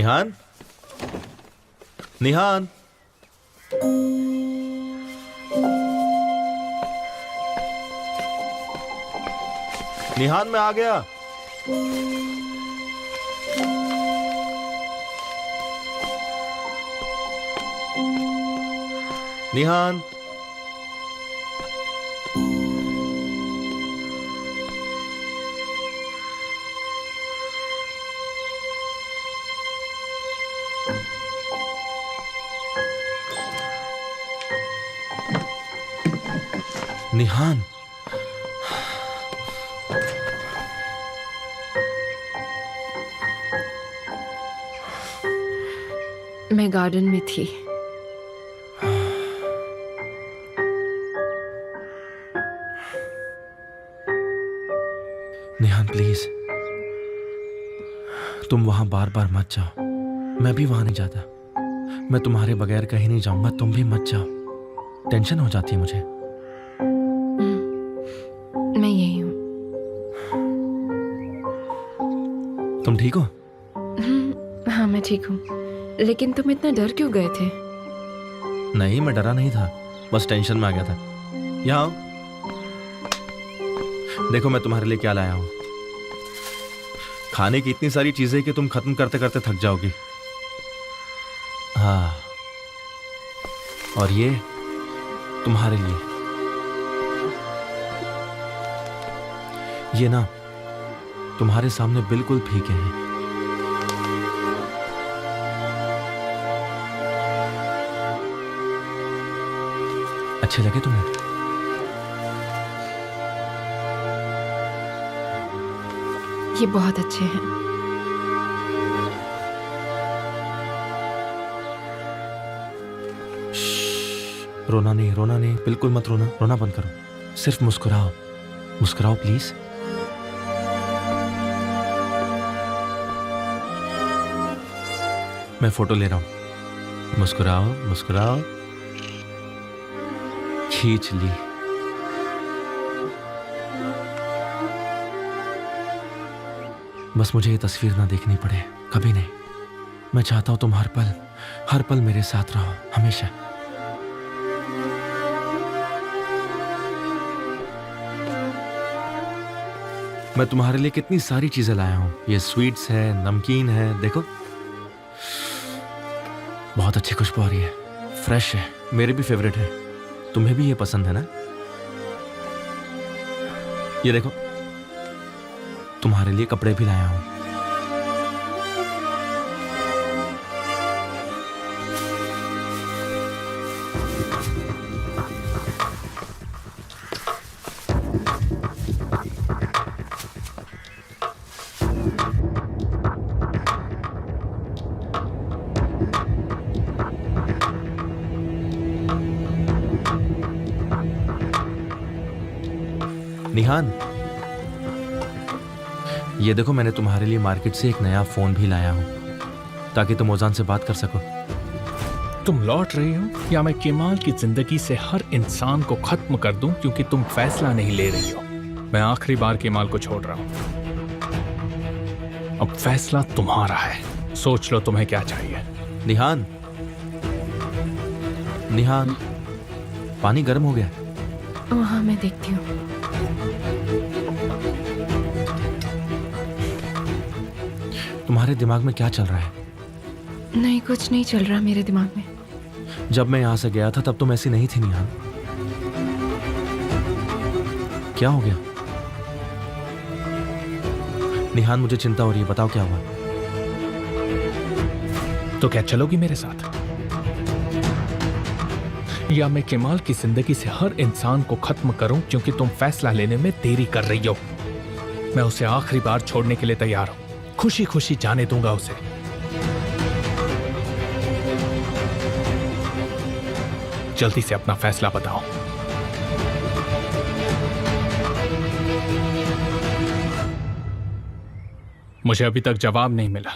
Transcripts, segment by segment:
निहान, निहान, निहान मैं आ गया। निहान, निहान, मैं गार्डन में थी। निहान प्लीज, तुम वहां बार बार मत जाओ। मैं भी वहां नहीं जाता। मैं तुम्हारे बगैर कहीं नहीं जाऊंगा, तुम भी मत जाओ। टेंशन हो जाती है मुझे। मैं यही हूँ। तुम ठीक हो? हाँ मैं ठीक हूँ, लेकिन तुम इतना डर क्यों गए थे? नहीं, मैं डरा नहीं था, बस टेंशन में आ गया था। यहाँ आओ। देखो मैं तुम्हारे लिए क्या लाया हूं। खाने की इतनी सारी चीजें कि तुम खत्म करते करते थक जाओगी। हाँ, और ये तुम्हारे लिए। ये ना तुम्हारे सामने बिल्कुल फीके हैं। अच्छे लगे तुम्हें? ये बहुत अच्छे हैं। रोना नहीं, रोना नहीं, बिल्कुल मत रोना। रोना बंद करो, सिर्फ मुस्कुराओ। मुस्कुराओ प्लीज। मैं फोटो ले रहा हूं। मुस्कुराओ, मुस्कुराओ। खींच ली। बस मुझे ये तस्वीर ना देखनी पड़े, कभी नहीं। मैं चाहता हूं तुम हर पल मेरे साथ रहो, हमेशा। मैं तुम्हारे लिए कितनी सारी चीजें लाया हूं। ये स्वीट्स है, नमकीन है, देखो बहुत अच्छी खुशबू आ रही है, फ्रेश है, मेरे भी फेवरेट है। तुम्हें भी ये पसंद है ना? ये देखो, तुम्हारे लिए कपड़े भी लाया हूं। निहान, ये देखो मैंने तुम्हारे लिए मार्केट से एक नया फोन भी लाया हूं, ताकि तुम ओजान से बात कर सको। तुम लौट रही हो या मैं केमाल की जिंदगी से हर इंसान को खत्म कर दूं क्योंकि तुम फैसला नहीं ले रही हो? मैं आखिरी बार केमाल को छोड़ रहा हूं। अब फैसला तुम्हारा है, सोच लो तुम्हें क्या चाहिए। निहान, निहान, पानी गर्म हो गया। ओह हाँ, मैं देखती हूँ। तुम्हारे दिमाग में क्या चल रहा है? नहीं, कुछ नहीं चल रहा मेरे दिमाग में। जब मैं यहां से गया था तब तुम ऐसी नहीं थी निहान। क्या हो गया? निहान मुझे चिंता हो रही है, बताओ क्या हुआ? तो क्या चलोगी मेरे साथ, या मैं केमाल की जिंदगी से हर इंसान को खत्म करूं क्योंकि तुम फैसला लेने में देरी कर रही हो? मैं उसे आखिरी बार छोड़ने के लिए तैयार हूं, खुशी खुशी जाने दूंगा उसे। जल्दी से अपना फैसला बताओ। मुझे अभी तक जवाब नहीं मिला।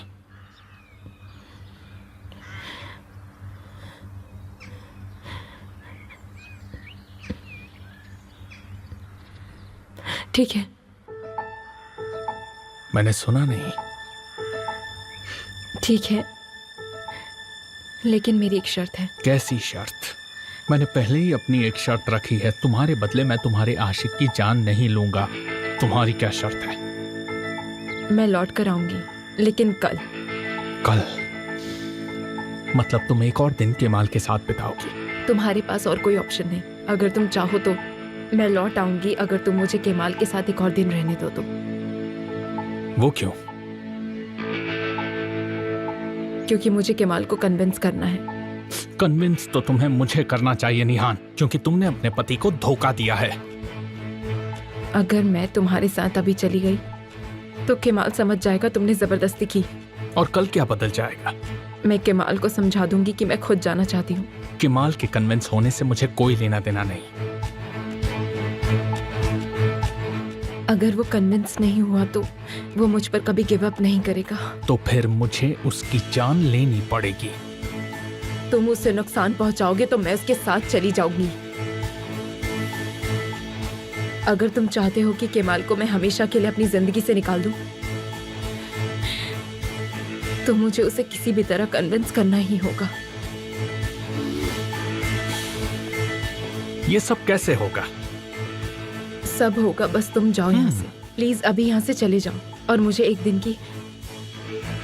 ठीक है। मैंने सुना नहीं। ठीक है। लेकिन मेरी एक शर्त है। कैसी शर्त? मैंने पहले ही अपनी एक शर्त रखी है। तुम्हारे बदले मैं तुम्हारे आशिक की जान नहीं लूंगा। तुम्हारी क्या शर्त है? मैं लौट कर आऊंगी, लेकिन कल। कल? मतलब तुम एक और दिन केमाल के साथ बिताओगी? तुम्हारे पास और कोई ऑप्शन नहीं। अगर तुम चाहो तो मैं लौट आऊंगी, अगर तुम मुझे केमाल के साथ एक और दिन रहने दो तो। वो क्यों? क्योंकि मुझे केमाल को कन्विंस करना है। कन्विंस तो तुम्हें मुझे करना चाहिए निहान, क्योंकि तुमने अपने पति को धोखा दिया है। अगर मैं तुम्हारे साथ अभी चली गई तो केमाल समझ जाएगा तुमने जबरदस्ती की। और कल क्या बदल जाएगा? मैं केमाल को समझा दूंगी कि मैं खुद जाना चाहती हूँ। केमाल के कन्विंस होने से मुझे कोई लेना देना नहीं। अगर वो कन्विंस नहीं हुआ तो वो मुझ पर कभी गिव अप नहीं करेगा। तो फिर मुझे उसकी जान लेनी पड़ेगी। तुम उसे नुकसान पहुंचाओगे तो मैं उसके साथ चली जाऊंगी। अगर तुम चाहते हो कि केमाल को मैं हमेशा के लिए अपनी जिंदगी से निकाल दूं, तो मुझे उसे किसी भी तरह कन्विंस करना ही होगा। ये सब कैसे होगा? सब होगा, बस तुम जाओ यहाँ से। प्लीज अभी यहाँ से चले जाओ और मुझे एक दिन की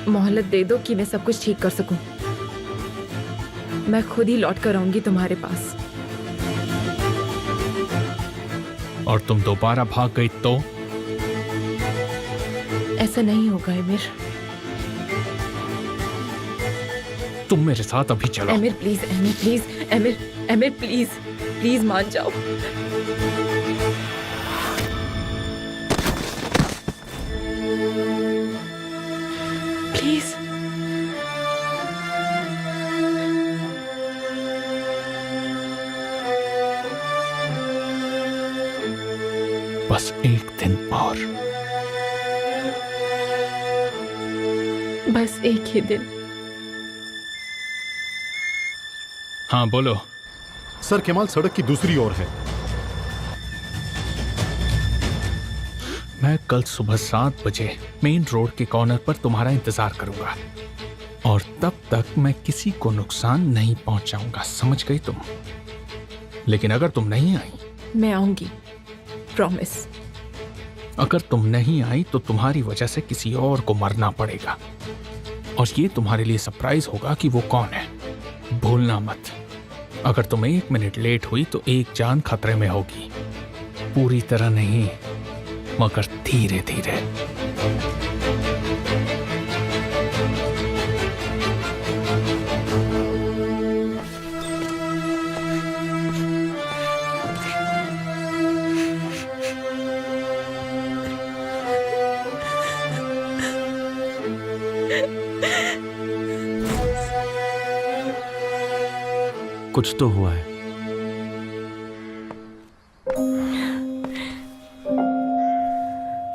मोहलत दे दो कि मैं सब कुछ ठीक कर सकूं। मैं खुद ही लौट कर आऊंगी तुम्हारे पास। और तुम दोबारा भाग गई तो? ऐसा नहीं होगा एमिर। तुम मेरे साथ अभी चलो। Emir please, emir please, emir, emir please, please मान जाओ। प्लीज। बस एक दिन और। बस एक ही दिन। हाँ बोलो। सर, केमाल सड़क की दूसरी ओर है। मैं कल सुबह 7 बजे मेन रोड के कॉर्नर पर तुम्हारा इंतजार करूंगा और तब तक मैं किसी को नुकसान नहीं पहुंचाऊंगा, समझ गई तुम? लेकिन अगर तुम नहीं आई, मैं आऊंगी, प्रॉमिस। अगर तुम नहीं आई तो तुम्हारी वजह से किसी और को मरना पड़ेगा और ये तुम्हारे लिए सरप्राइज होगा कि वो कौन है। भूलना मत। अगर तुम 1 मिनट लेट हुई तो एक जान खतरे में होगी। पूरी तरह नहीं, मगर धीरे धीरे। कुछ तो हुआ है।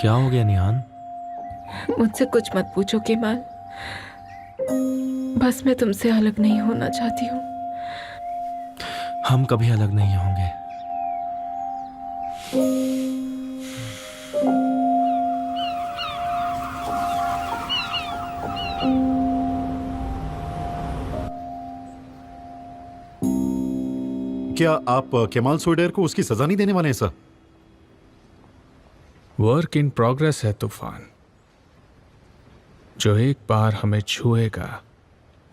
क्या हो गया निहान? मुझसे कुछ मत पूछो केमाल। बस मैं तुमसे अलग नहीं होना चाहती हूँ। हम कभी अलग नहीं होंगे। क्या आप केमाल सोइडर को उसकी सजा नहीं देने वाले हैं सर? वर्क इन प्रोग्रेस है तूफान। जो एक बार हमें छुएगा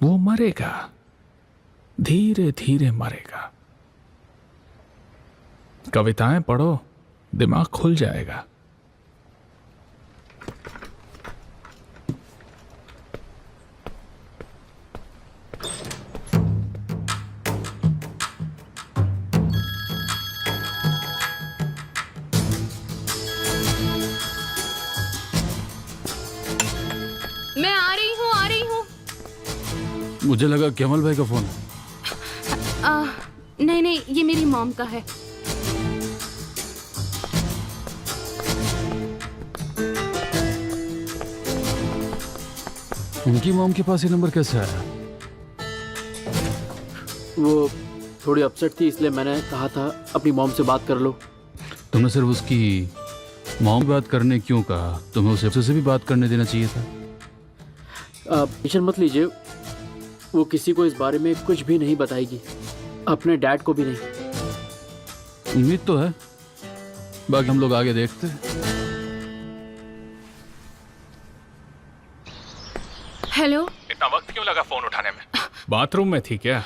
वो मरेगा, धीरे धीरे मरेगा। कविताएं पढ़ो, दिमाग खुल जाएगा। मैं आ रही हूँ, आ रही हूँ। मुझे लगा केमल भाई का फोन। नहीं नहीं, ये मेरी मॉम का है। उनकी मॉम के पास ये नंबर कैसे आया? वो थोड़ी अपसेट थी, इसलिए मैंने कहा था अपनी मॉम से बात कर लो। तुमने सिर्फ उसकी मॉम की बात करने क्यों कहा? तुम्हें उसे भी बात करने देना चाहिए था। टेंशन मत लीजिए, वो किसी को इस बारे में कुछ भी नहीं बताएगी, अपने डैड को भी नहीं। उम्मीद तो है, बाकी हम लोग आगे देखते हैं। हेलो। इतना वक्त क्यों लगा फोन उठाने में? बाथरूम में थी क्या?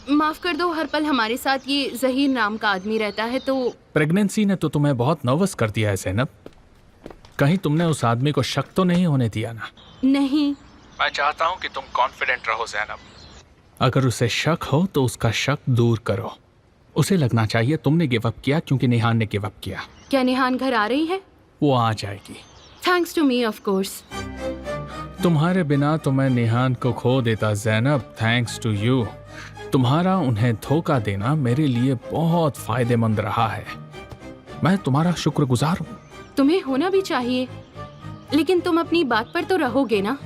माफ कर दो, हर पल हमारे साथ ये जहीर नाम का आदमी रहता है, तो प्रेगनेंसी ने तो तुम्हें बहुत नर्वस कर दिया है ज़ैनब। कहीं तुमने उस आदमी को शक तो नहीं होने दिया ना? नहीं। मैं चाहता हूँ कि तुम कॉन्फिडेंट रहो ज़ैनब। अगर उसे शक हो तो उसका शक दूर करो। उसे लगना चाहिए तुमने गिव अप किया क्योंकि निहान ने गिव अप किया। क्या निहान घर आ रही है? वो आ जाएगी। Thanks to me of course. तुम्हारे बिना तो मैं निहान को खो देता ज़ैनब। Thanks to you. तुम्हारा उन्हें धोखा देना मेरे लिए बहुत फायदेमंद रहा है। मैं तुम्हारा शुक्रगुजार हूँ। तुम्हें होना भी चाहिए, लेकिन तुम अपनी बात पर तो रहोगे ना?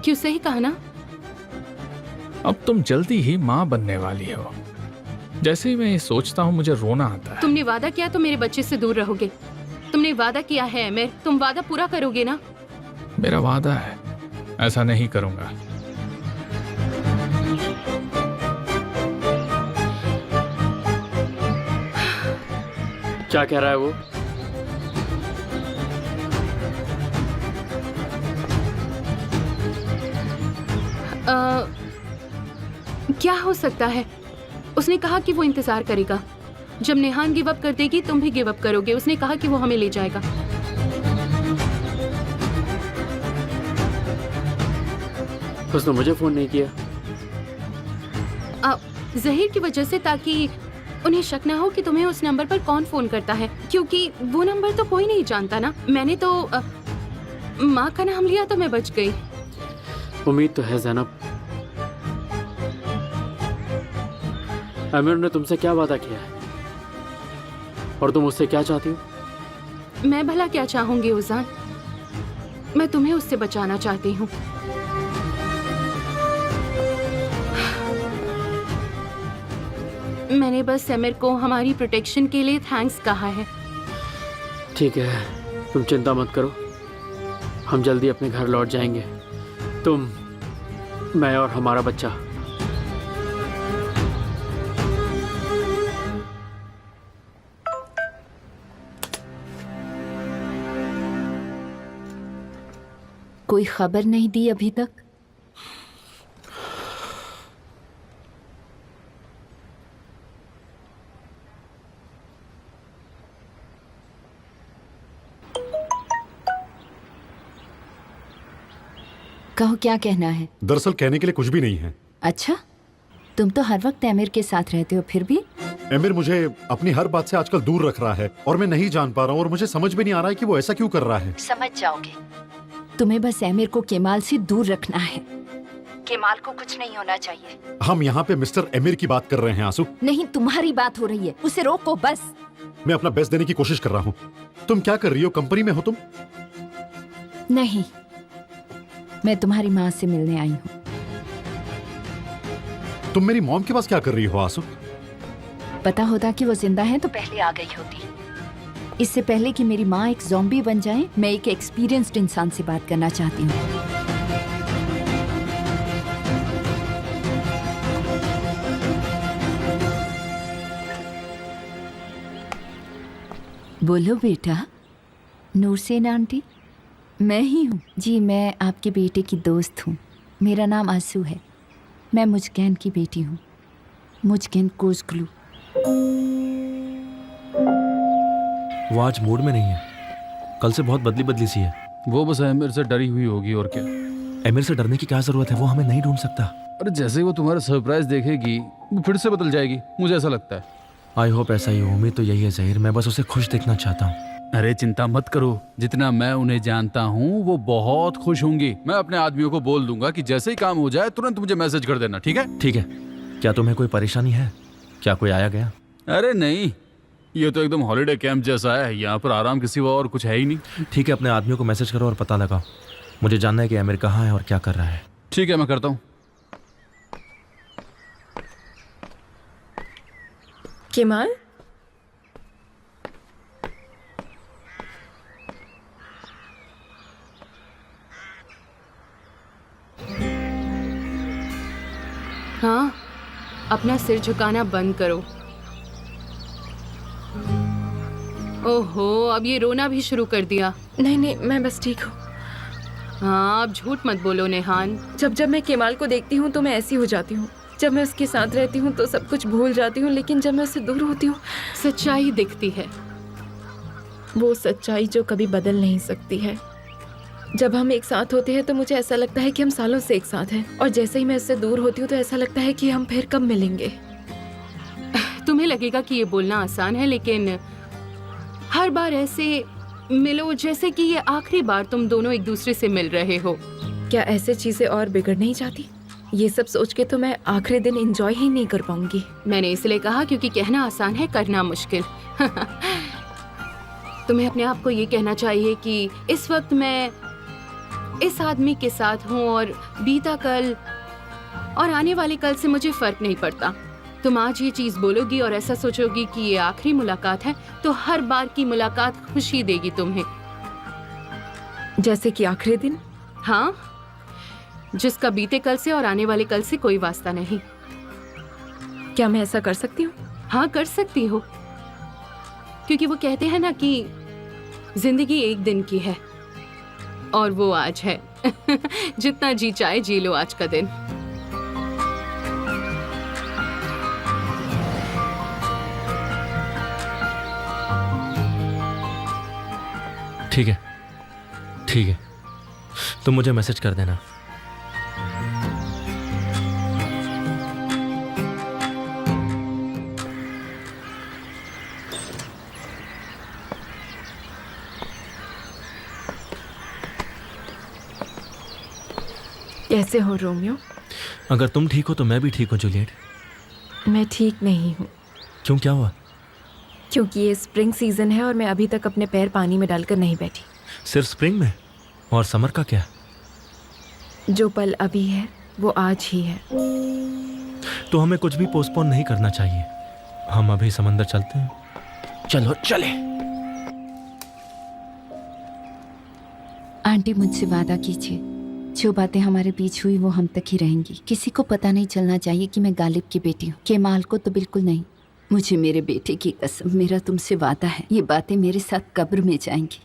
क्यों, सही कहा ना? अब तुम जल्दी ही माँ बनने वाली हो। जैसे ही मैं ये सोचता हूँ मुझे रोना आता है। तुमने वादा किया तो मेरे बच्चे से दूर रहोगे। तुमने वादा किया है अमीर, तुम वादा पूरा करोगे ना? मेरा वादा है, ऐसा नहीं करूंगा। क्या कह रहा है वो? क्या हो सकता है? उसने कहा कि वो इंतजार करेगा। जब नेहान गिव अप कर देगी तुम भी गिव अप करोगे। उसने कहा कि वो हमें ले जाएगा। उसने मुझे फोन नहीं किया। जहीर की वजह से, ताकि उन्हें शक ना हो कि तुम्हें उस नंबर पर कौन फोन करता है, क्योंकि वो नंबर तो कोई नहीं जानता ना। मैंने तो माँ का नाम लिया तो मैं बच गई। उम्मीद तो है ज़ैनब। आमिर ने तुमसे क्या वादा किया है और तुम उससे क्या चाहती हो? मैं भला क्या चाहूंगी उजान? मैं तुम्हें उससे बचाना चाहती हूँ। मैंने बस समीर को हमारी प्रोटेक्शन के लिए थैंक्स कहा है। ठीक है, तुम चिंता मत करो, हम जल्दी अपने घर लौट जाएंगे। तुम, मैं और हमारा बच्चा। कोई खबर नहीं दी अभी तक? कहो, क्या कहना है? दरअसल कहने के लिए कुछ भी नहीं है। अच्छा, तुम तो हर वक्त एमिर के साथ रहते हो, फिर भी? एमिर मुझे अपनी हर बात से आजकल दूर रख रहा है और मैं नहीं जान पा रहा हूँ और मुझे समझ भी नहीं आ रहा है कि वो ऐसा क्यों कर रहा है। समझ जाओगे। तुम्हें बस एमिर को केमाल से दूर रखना है। केमाल को कुछ नहीं होना चाहिए। हम यहाँ पे मिस्टर एमिर की बात कर रहे हैं आंसू। नहीं, तुम्हारी बात हो रही है। उसे रोको बस। मैं अपना बेस्ट देने की कोशिश कर रहा हूँ। तुम क्या कर रही हो? कंपनी में हो तुम? नहीं, मैं तुम्हारी माँ से मिलने आई हूँ। तुम मेरी मॉम के पास क्या कर रही हो आंसू? पता होता कि वो जिंदा है तो पहले आ गई होती। इससे पहले कि मेरी माँ एक ज़ॉम्बी बन जाए, मैं एक एक्सपीरियंस्ड इंसान से बात करना चाहती हूँ। बोलो बेटा। नूरसेन आंटी? मैं ही हूँ जी, मैं आपके बेटे की दोस्त हूँ। मेरा नाम आंसू है। मैं मुजगैन की बेटी हूँ, मुजगैन कोज़ग्लू। वो आज मूड में नहीं है, कल से बहुत बदली बदली सी है। वो बस एमिर से डरी हुई होगी, और क्या। एमिर से डरने की क्या जरूरत है? वो हमें नहीं ढूंढ सकता। अरे जैसे ही वो तुम्हारा सरप्राइज देखेगी वो फिर से बदल जाएगी, मुझे ऐसा लगता है। आई होप ऐसा ही हो। उम्मीद तो यही है ज़हीर। मैं बस उसे खुश देखना चाहता हूँ। अरे चिंता मत करो, जितना मैं उन्हें जानता हूँ वो बहुत खुश होंगी। मैं अपने आदमियों को बोल दूंगा कि जैसे ही काम हो जाए तुरंत मुझे मैसेज कर देना, ठीक है? ठीक है। क्या तुम्हें कोई परेशानी है? क्या कोई आया गया? अरे नहीं, ये तो एकदम हॉलिडे कैंप जैसा है। यहाँ पर आराम के सिवा और कुछ है ही नहीं। ठीक है, अपने आदमियों को मैसेज करो और पता लगाओ। मुझे जानना है कि एमिर कहाँ है और क्या कर रहा है। ठीक है, मैं करता हूँ। केमाल, अपना सिर झुकाना बंद करो। ओहो, अब ये रोना भी शुरू कर दिया। नहीं नहीं, मैं बस ठीक हूँ। हाँ, अब झूठ मत बोलो नेहान। जब जब मैं केमाल को देखती हूँ तो मैं ऐसी हो जाती हूँ। जब मैं उसके साथ रहती हूँ तो सब कुछ भूल जाती हूँ, लेकिन जब मैं उससे दूर होती हूँ, सच्चाई दिखती है। वो सच्चाई जो कभी बदल नहीं सकती है। जब हम एक साथ होते हैं तो मुझे ऐसा लगता है कि हम सालों से एक साथ हैं, और जैसे ही मैं उससे दूर होती हूँ तो ऐसा लगता है कि हम फिर कब मिलेंगे। तुम्हें लगेगा कि ये बोलना आसान है, लेकिन हर बार ऐसे मिलो जैसे कि ये आखिरी बार तुम दोनों एक दूसरे से मिल रहे हो। क्या ऐसे चीजें और बिगड़ नहीं जाती? ये सब सोच के तो मैं आखिरी दिन एंजॉय ही नहीं कर पाऊंगी। मैंने इसलिए कहा क्योंकि कहना आसान है, करना मुश्किल। तुम्हें अपने आप को ये कहना चाहिए कि इस वक्त मैं इस आदमी के साथ हूँ और बीता कल और आने वाले कल से मुझे फर्क नहीं पड़ता। तुम आज ये चीज बोलोगी और ऐसा सोचोगी कि ये आखिरी मुलाकात है, तो हर बार की मुलाकात खुशी देगी तुम्हें। जैसे कि आखिरी दिन? हाँ, जिसका बीते कल से और आने वाले कल से कोई वास्ता नहीं। क्या मैं ऐसा कर सकती हूँ? हाँ, कर सकती हो, क्योंकि वो कहते हैं ना कि जिंदगी एक दिन की है और वो आज है। जितना जी चाहे जी लो आज का दिन। ठीक है, ठीक है, तुम मुझे मैसेज कर देना। कैसे हो रोमियो? अगर तुम ठीक हो तो मैं भी ठीक हूँ जूलियट। मैं ठीक नहीं हूँ। क्यों, क्या हुआ? क्योंकि ये स्प्रिंग सीजन है और मैं अभी तक अपने पैर पानी में डालकर नहीं बैठी। सिर्फ स्प्रिंग में? और समर का क्या? जो पल अभी है वो आज ही है। तो हमें कुछ भी पोस्टपोन नहीं करना चाहिए। हम अभी समंदर चलते हैं। चलो चले। आंटी, मुझसे वादा कीजिए, जो बातें हमारे बीच हुई वो हम तक ही रहेंगी। किसी को पता नहीं चलना चाहिए कि मैं गालिब की बेटी हूँ। केमाल को तो बिल्कुल नहीं। मुझे मेरे बेटे की कसम, मेरा तुमसे वादा है, ये बातें मेरे साथ कब्र में जाएंगी।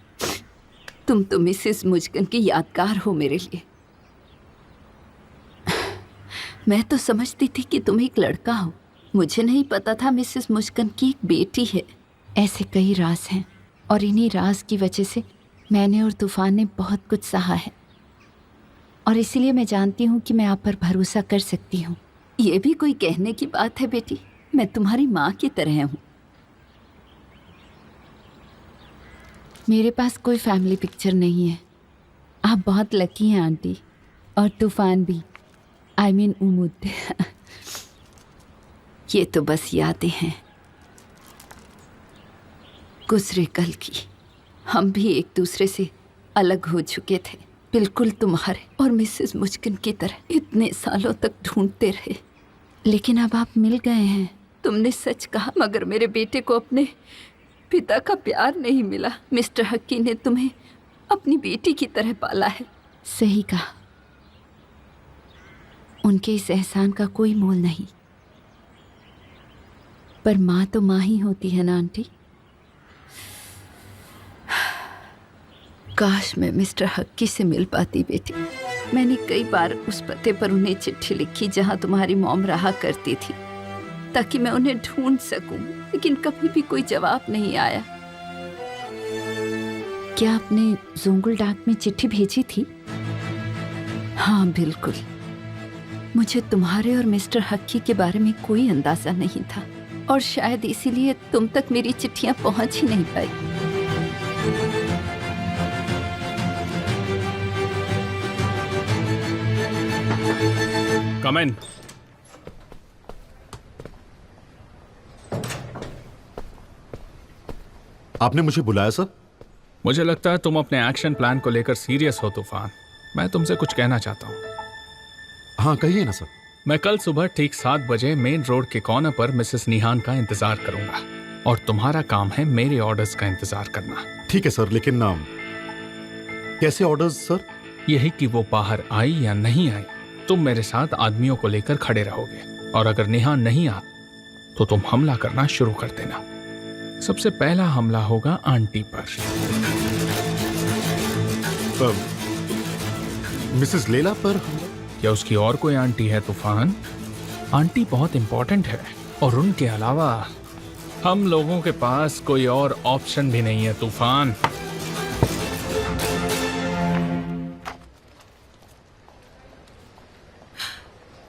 तुम तो मिसेस मुस्कान की यादगार हो मेरे लिए। मैं तो समझती थी कि तुम एक लड़का हो। मुझे नहीं पता था मिसेस मुस्कान की एक बेटी है। ऐसे कई राज हैं और इन्हीं राज की वजह से मैंने और तूफान ने बहुत कुछ सहा है, और इसीलिए मैं जानती हूँ कि मैं आप पर भरोसा कर सकती हूँ। ये भी कोई कहने की बात है बेटी? मैं तुम्हारी माँ की तरह हूँ। मेरे पास कोई फैमिली पिक्चर नहीं है। आप बहुत लकी हैं आंटी, और तूफान भी। आई मीन उमुद। ये तो बस यादें हैं गुजरे कल की। हम भी एक दूसरे से अलग हो चुके थे, बिल्कुल तुम्हारे और मिसेस मुस्कान की तरह। इतने सालों तक ढूंढते रहे, लेकिन अब आप मिल गए हैं। तुमने सच कहा, मगर मेरे बेटे को अपने पिता का प्यार नहीं मिला। मिस्टर हक्की ने तुम्हें अपनी बेटी की तरह पाला है। सही कहा, उनके इस एहसान का कोई मोल नहीं। पर माँ तो माँ ही होती है ना आंटी। काश मैं मिस्टर हक्की से मिल पाती बेटी। मैंने कई बार उस पते पर उन्हें चिट्ठी लिखी जहाँ तुम्हारी मॉम रहा करती थी, ताकि मैं उन्हें ढूंढ सकूं, लेकिन कभी भी कोई जवाब नहीं आया। क्या आपने जोंगुल डाक में चिट्ठी भेजी थी? हाँ बिल्कुल। मुझे तुम्हारे और मिस्टर हक्की के बारे में कोई अंदाजा नहीं था, और शायद इसीलिए तुम तक मेरी चिट्ठियां पहुंच ही नहीं पाई। कम इन। आपने मुझे बुलाया सर? मुझे लगता है तुम अपने एक्शन प्लान को लेकर सीरियस हो तूफान। मैं तुमसे कुछ कहना चाहता हूँ। हाँ कहिए ना सर। मैं कल सुबह ठीक 7 बजे मेन रोड के कॉर्नर पर मिसेस निहान का इंतजार करूंगा, और तुम्हारा काम है मेरे ऑर्डर्स का इंतजार करना। ठीक है सर, लेकिन नाम कैसे ऑर्डर्स सर? यही कि वो बाहर आई या नहीं आई, तुम मेरे साथ आदमियों को लेकर खड़े रहोगे। और अगर नेहा नहीं आ तो तुम हमला करना शुरू कर देना। सबसे पहला हमला होगा आंटी पर। मिसेस लेला पर? क्या उसकी और कोई आंटी है तूफान? आंटी बहुत इंपॉर्टेंट है और उनके अलावा हम लोगों के पास कोई और ऑप्शन भी नहीं है तूफान।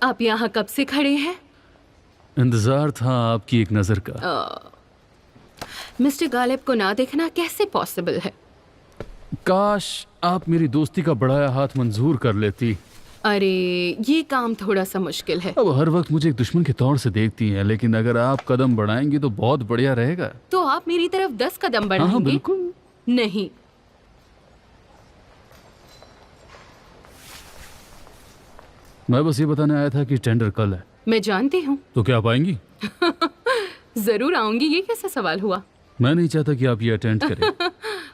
आप यहाँ कब से खड़े हैं? इंतजार था आपकी एक नजर का। मिस्टर गालिब को ना देखना कैसे पॉसिबल है? काश आप मेरी दोस्ती का बढ़ाया हाथ मंजूर कर लेती। अरे ये काम थोड़ा सा मुश्किल है। अब हर वक्त मुझे एक दुश्मन के तौर से देखती हैं, लेकिन अगर आप कदम बढ़ाएंगी तो बहुत बढ़िया रहेगा। तो आप मेरी तरफ 10 कदम बढ़ाएंगे? हाँ बिल्कुल। नहीं। मैं बस ये बताने आया था कि टेंडर कल है। मैं जानती हूँ। तो क्या आप आएंगी? जरूर आऊंगी। ये कैसा सवाल हुआ? मैं नहीं चाहता कि आप ये अटेंड करें।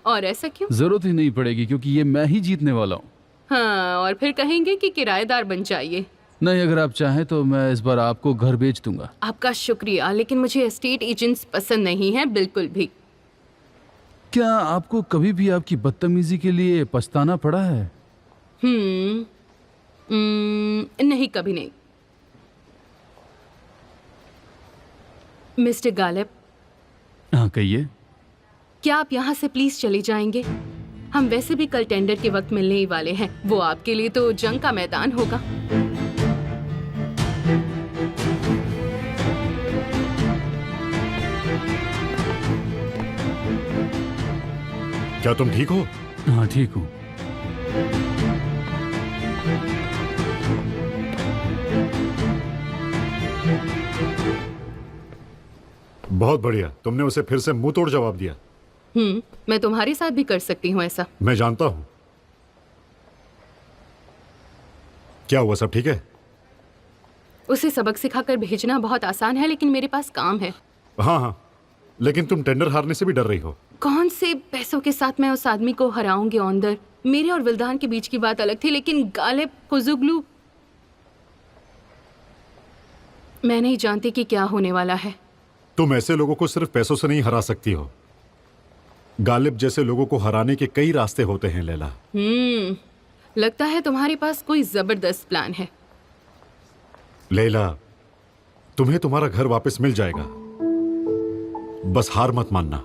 और ऐसा क्यों? जरूरत ही नहीं पड़ेगी क्योंकि ये मैं ही जीतने वाला हूँ। हाँ, और फिर कहेंगे कि किराएदार बन जाइए। नहीं, अगर आप चाहें तो मैं इस बार आपको घर बेच दूंगा। आपका शुक्रिया, लेकिन मुझे एस्टेट एजेंट्स पसंद नहीं है, बिल्कुल भी। क्या आपको कभी भी आपकी बदतमीजी के लिए पछताना पड़ा है? नहीं, कभी नहीं। मिस्टर गालिब। हाँ कहिए। क्या आप यहाँ से प्लीज चले जाएंगे? हम वैसे भी कल टेंडर के वक्त मिलने ही वाले हैं। वो आपके लिए तो जंग का मैदान होगा। क्या तुम ठीक हो? हाँ ठीक हूँ। बहुत बढ़िया, तुमने उसे फिर से मुंह तोड़ जवाब दिया। मैं तुम्हारे साथ भी कर सकती हूँ ऐसा। मैं जानता हूं। क्या हुआ, सब ठीक है? उसे सबक सिखाकर भेजना बहुत आसान है, लेकिन मेरे पास काम है। हाँ हाँ, लेकिन तुम टेंडर हारने से भी डर रही हो। कौन से पैसों के साथ मैं उस आदमी को हराऊंगी ऑनदर? मेरे और विल्दान के बीच की बात अलग थी, लेकिन गालिब कुजुगलू, मैं नहीं जानती कि क्या होने वाला है। तुम ऐसे लोगों को सिर्फ पैसों से नहीं हरा सकती हो। गालिब जैसे लोगों को हराने के कई रास्ते होते हैं लैला। लगता है तुम्हारे पास कोई जबरदस्त प्लान है। लैला, तुम्हें तुम्हारा घर वापस मिल जाएगा, बस हार मत मानना।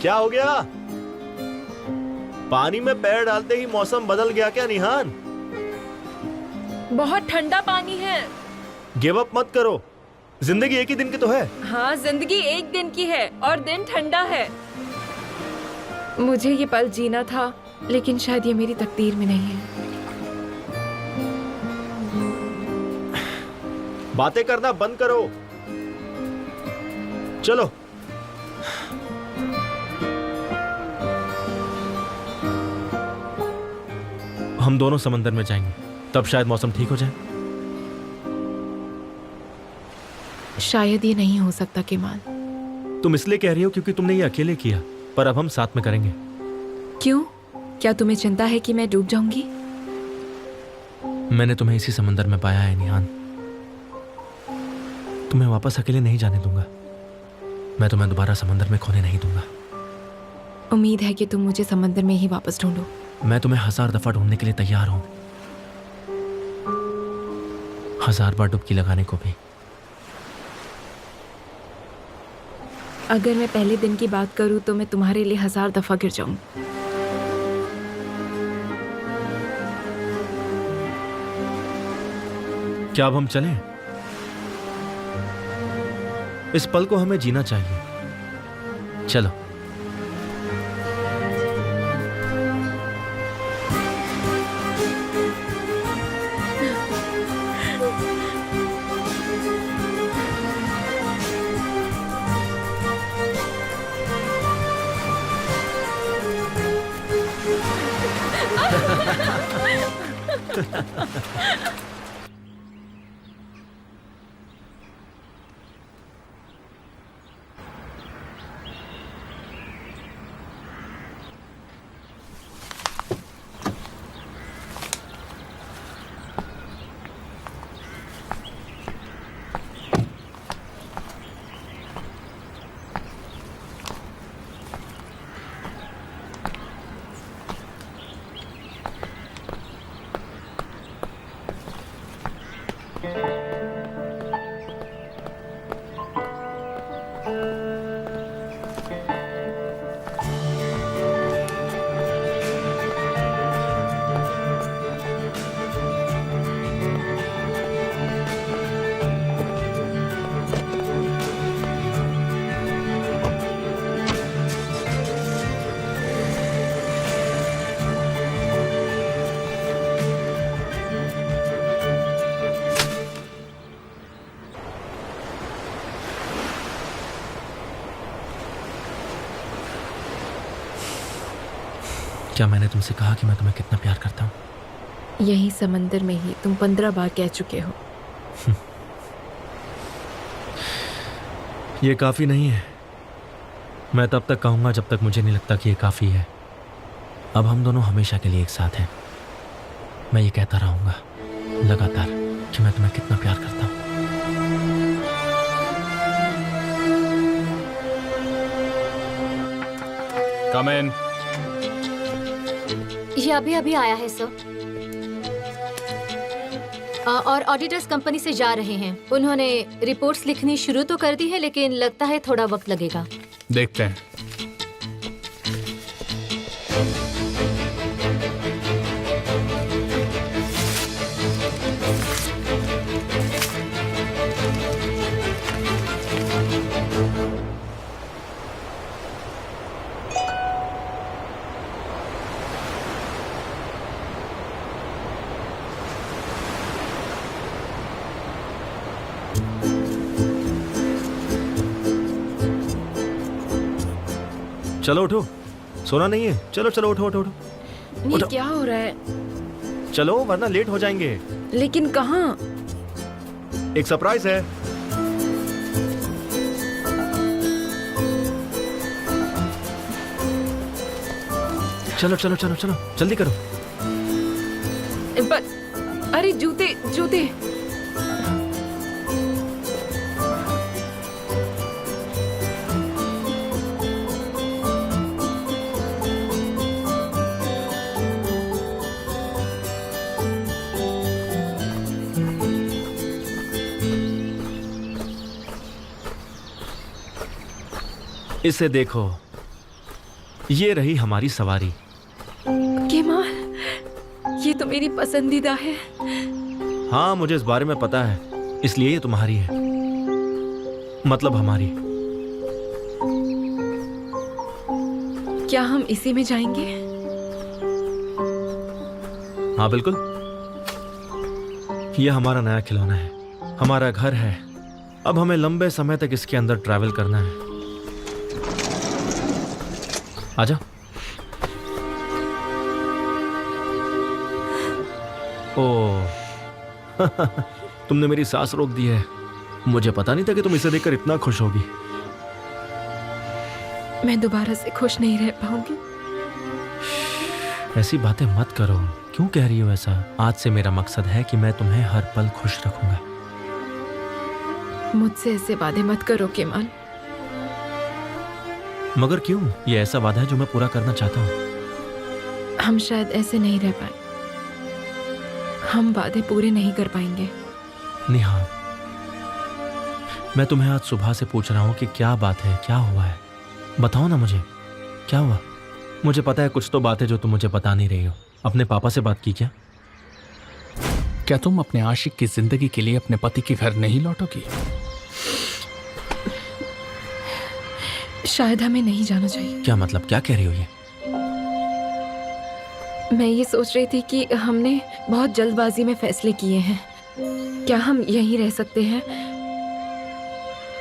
क्या हो गया? पानी में पैर डालते ही मौसम बदल गया क्या निहान? बहुत ठंडा पानी है। गिव अप मत करो, जिंदगी एक ही दिन की तो है। हाँ, जिंदगी एक दिन की है और दिन ठंडा है। मुझे ये पल जीना था, लेकिन शायद ये मेरी तकदीर में नहीं है। बातें करना बंद करो, चलो। हम दोनों समंदर में जाएंगे, तब शायद मौसम ठीक हो जाए। शायद ये नहीं हो सकता केमाल। तुम इसलिए कह रही हो क्योंकि तुमने ये अकेले किया, पर अब हम साथ में करेंगे। क्यों? क्या तुम्हें चिंता है कि मैं डूब जाऊंगी? मैंने तुम्हें इसी समंदर में पाया है निहान। तुम्हें वापस अकेले नहीं जाने दूंगा। मैं तुम्हें दोबारा समंदर में खोने नहीं दूंगा। उम्मीद है कि तुम मुझे समंदर में ही वापस ढूंढो। मैं तुम्हें 1000 दफा ढूंढने के लिए तैयार हूं, 1000 बार डुबकी लगाने को भी। अगर मैं पहले दिन की बात करूं तो मैं तुम्हारे लिए 1000 दफा गिर जाऊं। क्या अब हम चलें? इस पल को हमें जीना चाहिए। चलो। क्या मैंने तुमसे कहा कि मैं तुम्हें कितना प्यार करता हूँ? यही समंदर में ही तुम 15 बार कह चुके हो। ये काफी नहीं है। मैं तब तक कहूंगा जब तक मुझे नहीं लगता कि ये काफी है। अब हम दोनों हमेशा के लिए एक साथ हैं। मैं ये कहता रहूंगा लगातार कि मैं तुम्हें कितना प्यार करता हूँ। कम इन। ये अभी अभी आया है सर। और ऑडिटर्स कंपनी से जा रहे हैं। उन्होंने रिपोर्ट्स लिखनी शुरू तो कर दी है, लेकिन लगता है थोड़ा वक्त लगेगा। देखते हैं। चलो उठो, सोना नहीं है। चलो चलो उठो उठो उठो। ये क्या हो रहा है? चलो वरना लेट हो जाएंगे। लेकिन कहाँ? एक सरप्राइज है। चलो चलो चलो चलो जल्दी करो। अरे जूते जूते। इसे देखो, ये रही हमारी सवारी। केमाल, ये तो मेरी पसंदीदा है। हाँ, मुझे इस बारे में पता है, इसलिए ये तुम्हारी है। मतलब हमारी। क्या हम इसी में जाएंगे? हाँ बिल्कुल। यह हमारा नया खिलौना है, हमारा घर है। अब हमें लंबे समय तक इसके अंदर ट्रैवल करना है। आजा। ओ तुमने मेरी सांस रोक दी है। मुझे पता नहीं था कि तुम इसे देखकर इतना खुश होगी। मैं दोबारा से खुश नहीं रह पाऊंगी। ऐसी बातें मत करो। क्यों कह रही हो ऐसा? आज से मेरा मकसद है कि मैं तुम्हें हर पल खुश रखूंगा। मुझसे ऐसे वादे मत करो केमाल। मगर क्यों? ये ऐसा वादा है जो मैं पूरा करना चाहता हूँ। हम शायद ऐसे नहीं रह पाए। हम वादे पूरे नहीं कर पाएंगे। निहा, मैं तुम्हें आज सुबह से पूछ रहा हूँ कि क्या बात है, क्या हुआ है? बताओ ना मुझे, क्या हुआ? मुझे पता है कुछ तो बात है जो तुम मुझे बता नहीं रही हो। अपने पापा से बात की क्या? क्या तुम अपने आशिक की जिंदगी के लिए अपने पति के घर नहीं लौटोगी? शायद हमें नहीं जाना चाहिए। क्या मतलब? क्या कह रही हो ये? मैं ये सोच रही थी कि हमने बहुत जल्दबाजी में फैसले किए हैं। क्या हम यहीं रह सकते हैं?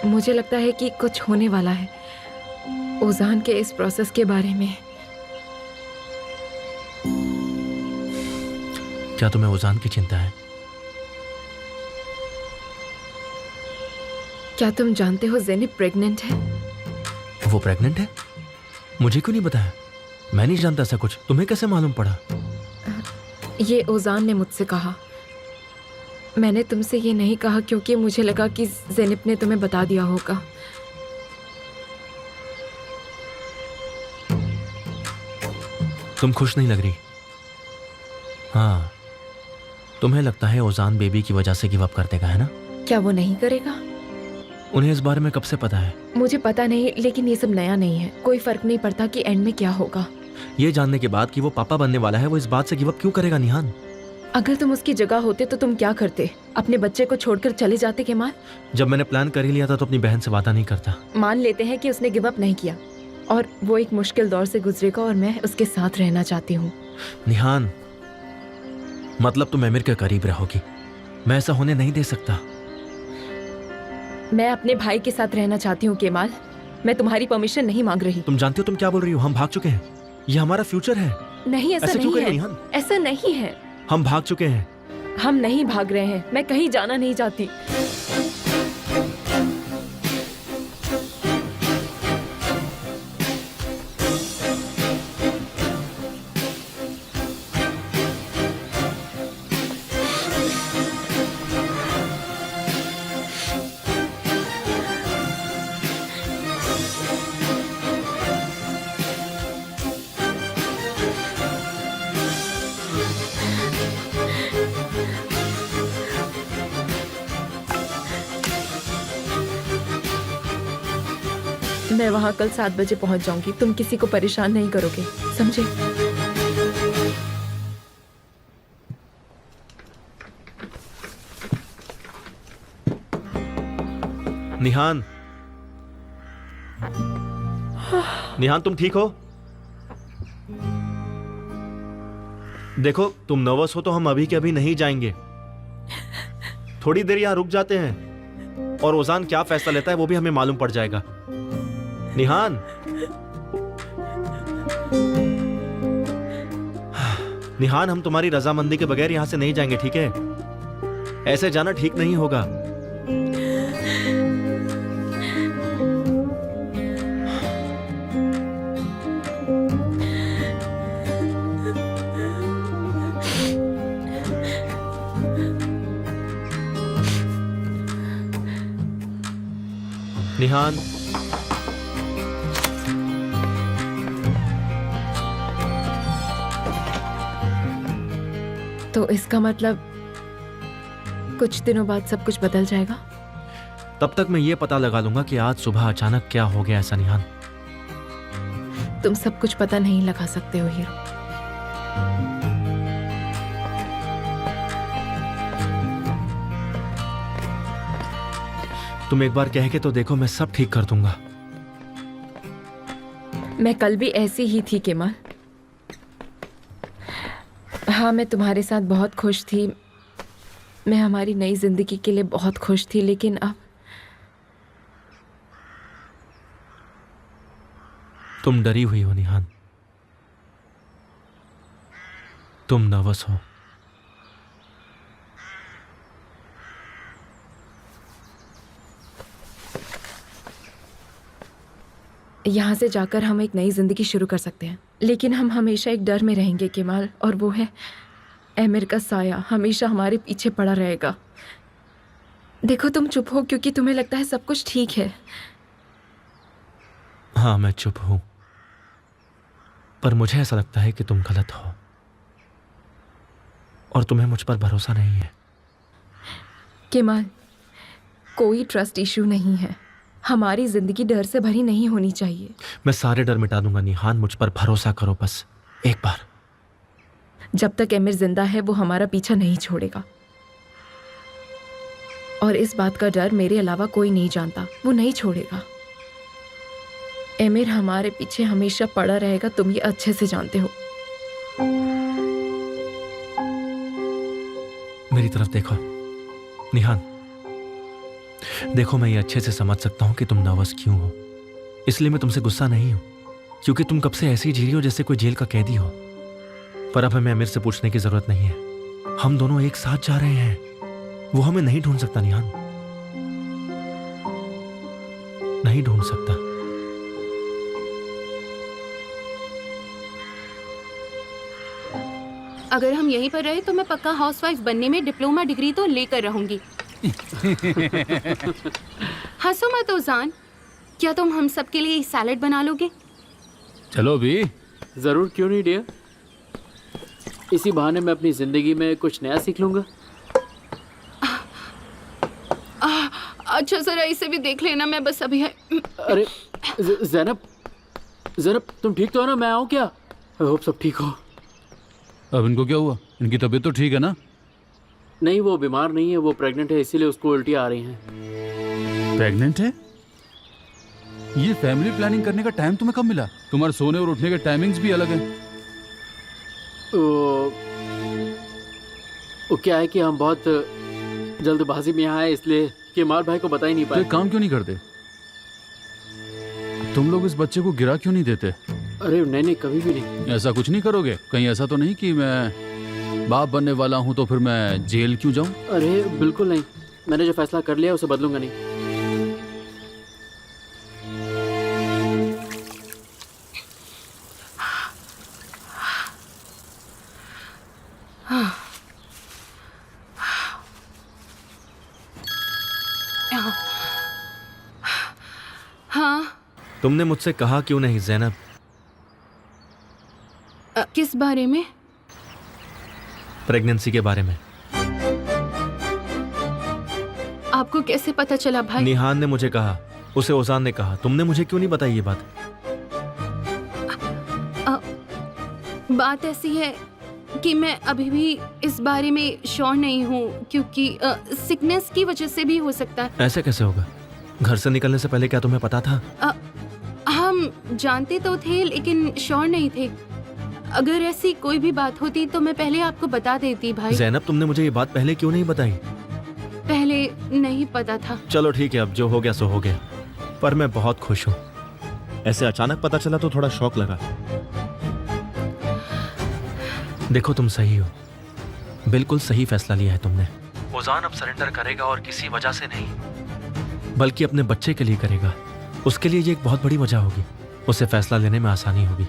मुझे लगता है कि कुछ होने वाला है ओजान के इस प्रोसेस के बारे में। क्या तुम्हें ओजान की चिंता है? क्या तुम जानते हो ज़ेनिब प्रेग्नेंट है? वो प्रेग्नेंट है? मुझे क्यों नहीं बताया? मैं नहीं जानता ऐसा कुछ। तुम्हें कैसे मालूम पड़ा? ये ओजान ने मुझसे कहा। मैंने तुमसे ये नहीं कहा क्योंकि मुझे लगा कि ज़ेनिब ने तुम्हें बता दिया होगा। तुम खुश नहीं लग रही। हाँ, तुम्हें लगता है ओजान बेबी की वजह से गिव अप कर देगा, है ना? क्या वो नहीं करेगा? उन्हें इस बारे में कब से पता है? मुझे पता नहीं, लेकिन ये सब नया नहीं है। कोई फर्क नहीं पड़ता कि एंड में क्या होगा। ये जानने के बाद कि वो पापा बनने वाला है, वो इस बात से गिव अप क्यों करेगा निहान? अगर तुम उसकी जगह होते तो तुम क्या करते? अपने बच्चे को छोड़कर चले जाते केमाल? जब मैंने प्लान कर ही लिया था तो अपनी बहन से वादा नहीं करता। मान लेते हैं कि उसने गिव अप नहीं किया और वो एक मुश्किल दौर से गुजरेगा और मैं उसके साथ रहना चाहती हूँ। निहान, मतलब तुम एमिर के करीब रहोगी। मैं ऐसा होने नहीं दे सकता। मैं अपने भाई के साथ रहना चाहती हूँ केमाल। मैं तुम्हारी परमिशन नहीं मांग रही। तुम जानती हो तुम क्या बोल रही हो? हम भाग चुके हैं। ये हमारा फ्यूचर है। नहीं, ऐसा ऐसे क्यों नहीं करेगी है। निहान? ऐसा नहीं है। हम भाग चुके हैं। हम नहीं भाग रहे हैं। मैं कहीं जाना नहीं चाहती। मैं वहाँ कल 7 बजे पहुँच जाऊंगी। तुम किसी को परेशान नहीं करोगे, समझे? निहान, निहान तुम ठीक हो? देखो, तुम नर्वस हो तो हम अभी के अभी नहीं जाएंगे। थोड़ी देर यहाँ रुक जाते हैं और ओजान क्या फैसला लेता है वो भी हमें मालूम पड़ जाएगा। निहान, निहान, हम तुम्हारी रजामंदी के बगैर यहां से नहीं जाएंगे, ठीक है? ऐसे जाना ठीक नहीं होगा। निहान, तो इसका मतलब कुछ दिनों बाद सब कुछ बदल जाएगा। तब तक मैं ये पता लगा लूंगा कि आज सुबह अचानक क्या हो गया ऐसा। निहान, तुम सब कुछ पता नहीं लगा सकते हो हीरो। तुम एक बार कह के तो देखो, मैं सब ठीक कर दूंगा। मैं कल भी ऐसी ही थी केमाल। हाँ, मैं तुम्हारे साथ बहुत खुश थी। मैं हमारी नई जिंदगी के लिए बहुत खुश थी, लेकिन अब तुम डरी हुई हो निहान। तुम नर्वस हो। यहाँ से जाकर हम एक नई जिंदगी शुरू कर सकते हैं, लेकिन हम हमेशा एक डर में रहेंगे केमाल, और वो है एमिर का साया हमेशा हमारे पीछे पड़ा रहेगा। देखो, तुम चुप हो क्योंकि तुम्हें लगता है सब कुछ ठीक है। हाँ, मैं चुप हूं, पर मुझे ऐसा लगता है कि तुम गलत हो और तुम्हें मुझ पर भरोसा नहीं है। केमाल, कोई ट्रस्ट इशू नहीं है। हमारी जिंदगी डर से भरी नहीं होनी चाहिए। मैं सारे डर मिटा दूंगा निहान, मुझ पर भरोसा करो बस एक बार। जब तक एमिर जिंदा है वो हमारा पीछा नहीं छोड़ेगा, और इस बात का डर मेरे अलावा कोई नहीं जानता। वो नहीं छोड़ेगा। एमिर हमारे पीछे हमेशा पड़ा रहेगा, तुम ये अच्छे से जानते हो। मेरी तरफ देखो निहान, देखो, मैं ये अच्छे से समझ सकता हूं कि तुम नर्वस क्यों हो। इसलिए मैं तुमसे गुस्सा नहीं हूं, क्योंकि तुम कब से ऐसी जी रही हो जैसे कोई जेल का कैदी हो। पर अब हमें अमीर से पूछने की जरूरत नहीं है, हम दोनों एक साथ जा रहे हैं। वो हमें नहीं ढूंढ सकता निहान, नहीं ढूंढ सकता। अगर हम यहीं पर रहे तो मैं पक्का हाउसवाइफ बनने में डिप्लोमा डिग्री तो लेकर रहूंगी। हंसो मत ओजान, क्या तुम हम सब के लिए सैलेड बना लोगे? चलो भी। ज़रूर, क्यों नहीं डियर। इसी बहाने मैं अपनी ज़िंदगी में कुछ नया सीख लूँगा। अच्छा जरा इसे भी देख लेना, मैं बस अभी अरे ज़ैनब, ज़ैनब तुम ठीक तो हो ना? मैं आऊँ क्या? आई होप सब ठीक हो। अब इनको क्या हुआ? इनकी तबीयत तो ठीक है ना? नहीं, वो बीमार नहीं है, वो प्रेग्नेंट है, इसीलिए उसको उल्टी आ रही हैं। प्रेग्नेंट है? ये फैमिली प्लानिंग करने का टाइम तुम्हें कब मिला? तुम्हारे सोने और उठने के टाइमिंग्स भी अलग हैं। वो क्या है कि हम बहुत जल्दबाजी में यहाँ आए, इसलिए कि मार भाई को बता ही नहीं तो पाए। एक काम क्यों नहीं करते? तुम लोग इस बच्चे को गिरा क्यों नहीं देते? अरे नहीं नहीं, कभी भी नहीं। ऐसा कुछ नहीं करोगे? कहीं ऐसा तो नहीं कि मैं बाप बनने वाला हूं तो फिर मैं जेल क्यों जाऊं? अरे बिल्कुल नहीं, मैंने जो फैसला कर लिया उसे बदलूंगा नहीं। हाँ। तुमने मुझसे कहा क्यों नहीं ज़ैनब? किस बारे में? प्रेगनेंसी के बारे में। आपको कैसे पता चला भाई? निहान ने मुझे कहा, उसे ओजान ने कहा। तुमने मुझे क्यों नहीं बताई ये बात? बात ऐसी है कि मैं अभी भी इस बारे में श्योर नहीं हूँ, क्योंकि सिकनेस की वजह से भी हो सकता है। ऐसे कैसे होगा? घर से निकलने से पहले क्या तुम्हें पता था? हम जानते तो थे लेकिन श्योर नहीं थे। अगर ऐसी कोई भी बात होती तो मैं पहले आपको बता देती भाई। ज़ैनब तुमने मुझे ये बात पहले क्यों नहीं बताई? पहले नहीं पता था। चलो ठीक है, अब जो हो गया सो हो गया, पर मैं बहुत खुश हूँ। ऐसे अचानक पता चला तो थोड़ा शौक लगा। देखो तुम सही हो, बिल्कुल सही फैसला लिया है तुमने। ओजान अब सरेंडर करेगा और किसी वजह से नहीं, बल्कि अपने बच्चे के लिए करेगा। उसके लिए ये एक बहुत बड़ी वजह होगी, उसे फैसला लेने में आसानी होगी।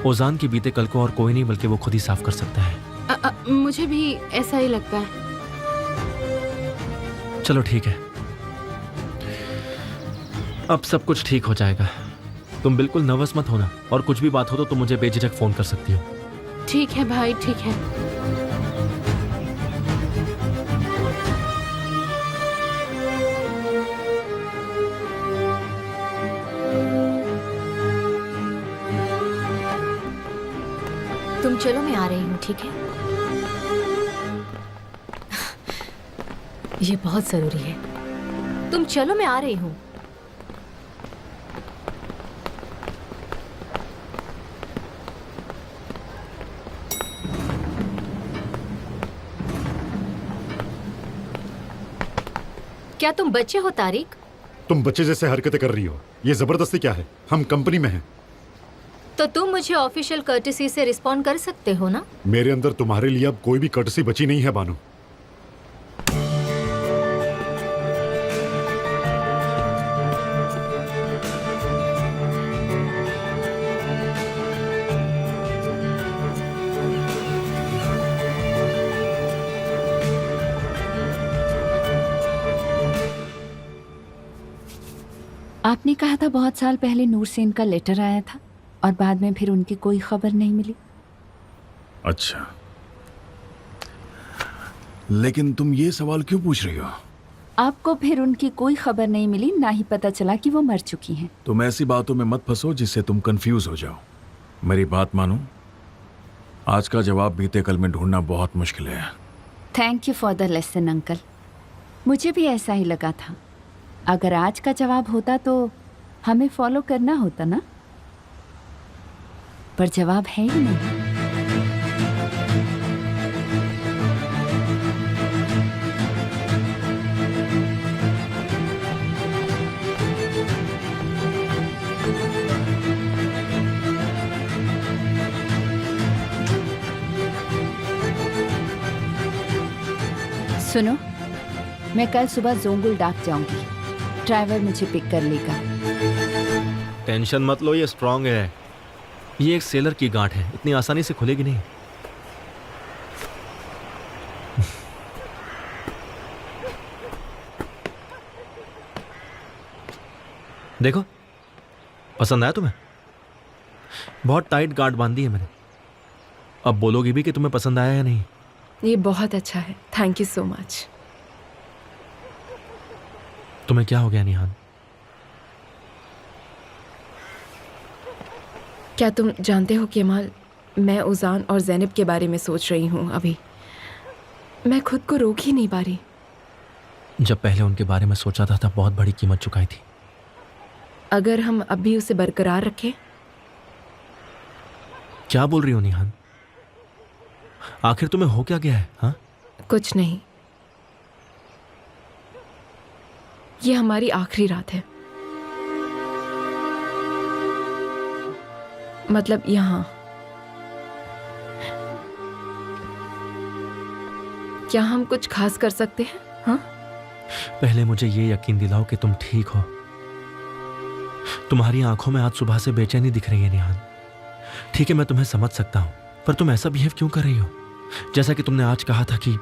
ओजान की बीते कल को और कोई नहीं बल्कि वो खुद ही साफ कर सकता है। मुझे भी ऐसा ही लगता है। चलो ठीक है, अब सब कुछ ठीक हो जाएगा। तुम बिल्कुल नर्वस मत होना, और कुछ भी बात हो तो तुम मुझे बेझिझक फोन कर सकती हो। ठीक है भाई, ठीक है। तुम चलो, मैं आ रही हूँ, ठीक है? ये बहुत जरूरी है। तुम चलो, मैं आ रही हूँ। क्या तुम बच्चे हो तारिक? तुम बच्चे जैसे हरकतें कर रही हो, ये जबरदस्ती क्या है? हम कंपनी में हैं। तो तुम मुझे ऑफिशियल कर्टेसी से रिस्पॉन्ड कर सकते हो ना? मेरे अंदर तुम्हारे लिए अब कोई भी कर्टसी बची नहीं है बानू। आपने कहा था बहुत साल पहले नूरसेन का लेटर आया था और बाद में फिर उनकी कोई खबर नहीं मिली। अच्छा, लेकिन तुम ये सवाल क्यों पूछ रही हो? आपको फिर उनकी कोई खबर नहीं मिली, ना ही पता चला कि वो मर चुकी हैं। तुम ऐसी बातों में मत फंसो जिससे तुम कंफ्यूज हो जाओ। मेरी बात मानो, आज का जवाब बीते कल में ढूंढना बहुत मुश्किल है। Thank you for the lesson uncle. मुझे भी ऐसा ही लगा था। अगर आज का जवाब होता तो हमें फॉलो करना होता ना, पर जवाब है ही नहीं। सुनो, मैं कल सुबह जोंगुल डाक जाऊंगी। ड्राइवर मुझे पिक कर लेगा। टेंशन मत लो, ये स्ट्रांग है। ये एक सेलर की गांठ है, इतनी आसानी से खुलेगी नहीं। देखो, पसंद आया तुम्हें? बहुत टाइट गांठ बांधी है मैंने। अब बोलोगी भी कि तुम्हें पसंद आया या नहीं? ये बहुत अच्छा है, थैंक यू सो मच। तुम्हें क्या हो गया निहान? क्या तुम जानते हो केमाल, मैं उजान और ज़ैनब के बारे में सोच रही हूँ अभी। मैं खुद को रोक ही नहीं पा रही। जब पहले उनके बारे में सोचा था तब बहुत बड़ी कीमत चुकाई थी। अगर हम अब भी उसे बरकरार रखें। क्या बोल रही हो निहान? आखिर तुम्हें हो क्या गया है? हाँ, कुछ नहीं, ये हमारी आखिरी रात है। मतलब यहाँ। क्या हम कुछ खास कर सकते हैं? हाँ, पहले मुझे ये यकीन दिलाओ कि तुम ठीक हो। तुम्हारी आंखों में आज सुबह से बेचैनी दिख रही है निहान। ठीक है, मैं तुम्हें समझ सकता हूं, पर तुम ऐसा बिहेव क्यों कर रही हो? जैसा कि तुमने आज कहा था कि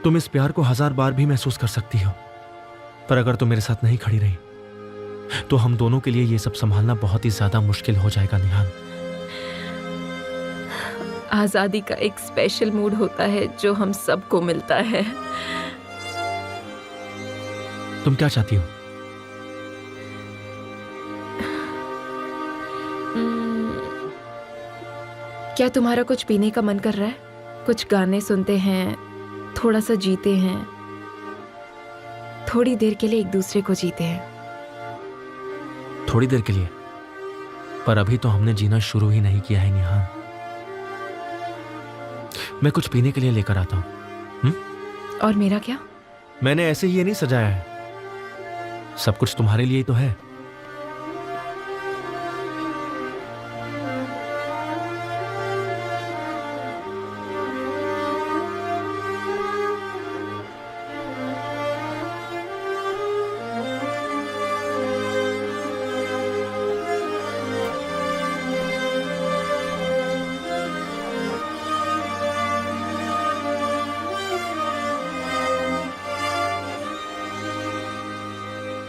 तुम इस प्यार को 1000 बार भी महसूस कर सकती हो, पर अगर तुम मेरे साथ नहीं खड़ी रही तो हम दोनों के लिए ये सब संभालना बहुत ही ज्यादा मुश्किल हो जाएगा निहान। आजादी का एक स्पेशल मूड होता है जो हम सबको मिलता है। तुम क्या चाहती हो? क्या तुम्हारा कुछ पीने का मन कर रहा है? कुछ गाने सुनते हैं, थोड़ा सा जीते हैं, थोड़ी देर के लिए एक दूसरे को जीते हैं। थोड़ी देर के लिए? पर अभी तो हमने जीना शुरू ही नहीं किया है निहान। मैं कुछ पीने के लिए लेकर आता हूं। और मेरा क्या? मैंने ऐसे ही ये नहीं सजाया है, सब कुछ तुम्हारे लिए ही तो है।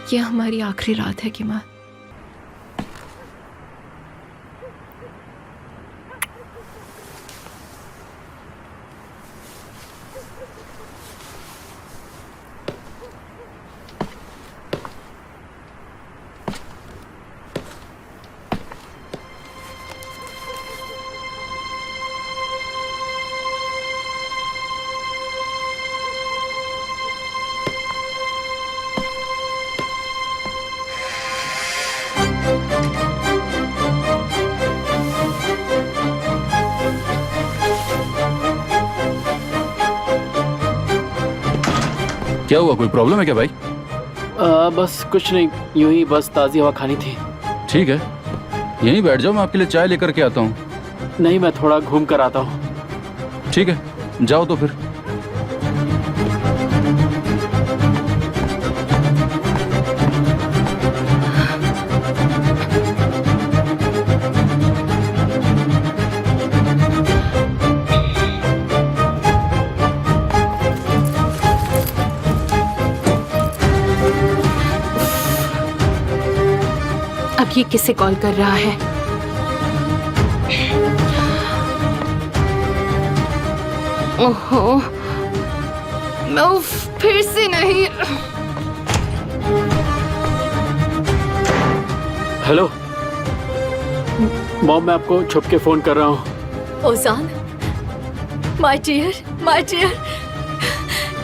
ये हमारी आखिरी रात है केमाल। क्या हुआ, कोई प्रॉब्लम है क्या भाई? बस कुछ नहीं, यूं ही बस ताज़ी हवा खानी थी। ठीक है, यहीं बैठ जाओ, मैं आपके लिए चाय लेकर के आता हूँ। नहीं, मैं थोड़ा घूम कर आता हूँ। ठीक है, जाओ तो फिर। अब ये किसे कॉल कर रहा है? ओहो, मैं फिर से नहीं। हेलो मॉम, मैं आपको छुप के फोन कर रहा हूँ। ओजान, माय डियर,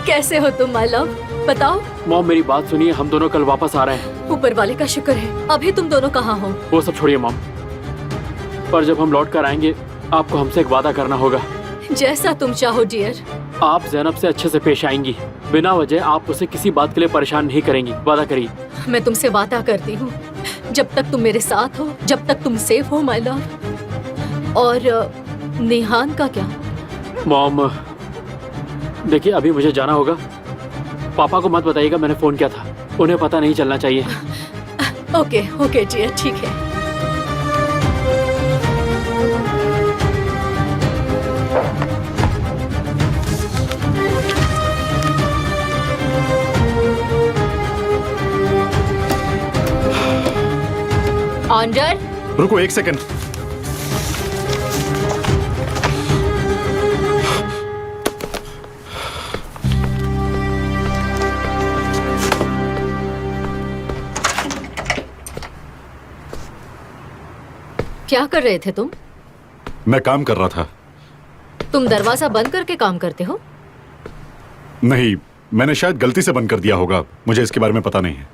कैसे हो तुम माय लव? बताओ। मॉम मेरी बात सुनिए, हम दोनों कल वापस आ रहे हैं। ऊपर वाले का शुक्र है। अभी तुम दोनों कहाँ हो? वो सब छोड़िए मॉम, पर जब हम लौट कर आएंगे आपको हमसे एक वादा करना होगा। जैसा तुम चाहो डियर। आप ज़ैनब से अच्छे से पेश आएंगी, बिना वजह आप उसे किसी बात के लिए परेशान नहीं करेंगी, वादा करिए। मैं तुमसे वादा करती हूँ, जब तक तुम मेरे साथ हो, जब तक तुम सेफ हो माय लव। और निहान का क्या? मॉम देखिए, अभी मुझे जाना होगा, पापा को मत बताइएगा मैंने फोन किया था, उन्हें पता नहीं चलना चाहिए। ओके ओके डियर, ठीक है। ऑनर, रुको एक सेकंड। क्या कर रहे थे तुम? मैं काम कर रहा था। तुम दरवाजा बंद करके काम करते हो? नहीं, मैंने शायद गलती से बंद कर दिया होगा, मुझे इसके बारे में पता नहीं है।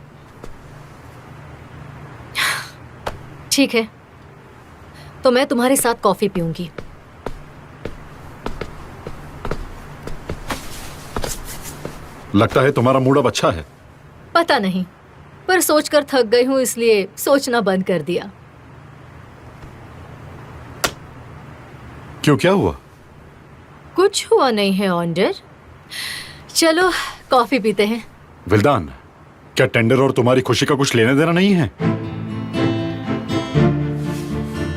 ठीक है, तो मैं तुम्हारे साथ कॉफी पीऊंगी। लगता है तुम्हारा मूड अब अच्छा है। पता नहीं, पर सोचकर थक गई हूँ इसलिए सोचना बंद कर दिया। क्यों, क्या हुआ? कुछ हुआ नहीं है ऑनर। चलो कॉफी पीते हैं। विल्दान, क्या टेंडर और तुम्हारी खुशी का कुछ लेने देना नहीं है?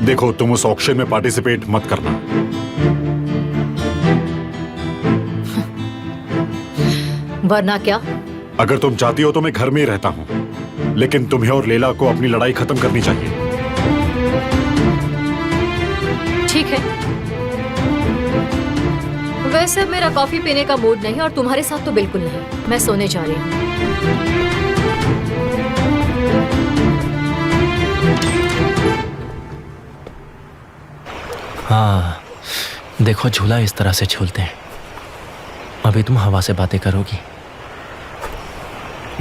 देखो, तुम उस ऑक्शन में पार्टिसिपेट मत करना। वरना क्या? अगर तुम चाहती हो तो मैं घर में ही रहता हूं, लेकिन तुम्हें और लैला को अपनी लड़ाई खत्म करनी चाहिए। ठीक है। वैसे मेरा कॉफी पीने का मूड नहीं और तुम्हारे साथ तो बिल्कुल नहीं। मैं सोने जा रही हूँ। हाँ, देखो झूला इस तरह से झूलते हैं। अभी तुम हवा से बातें करोगी,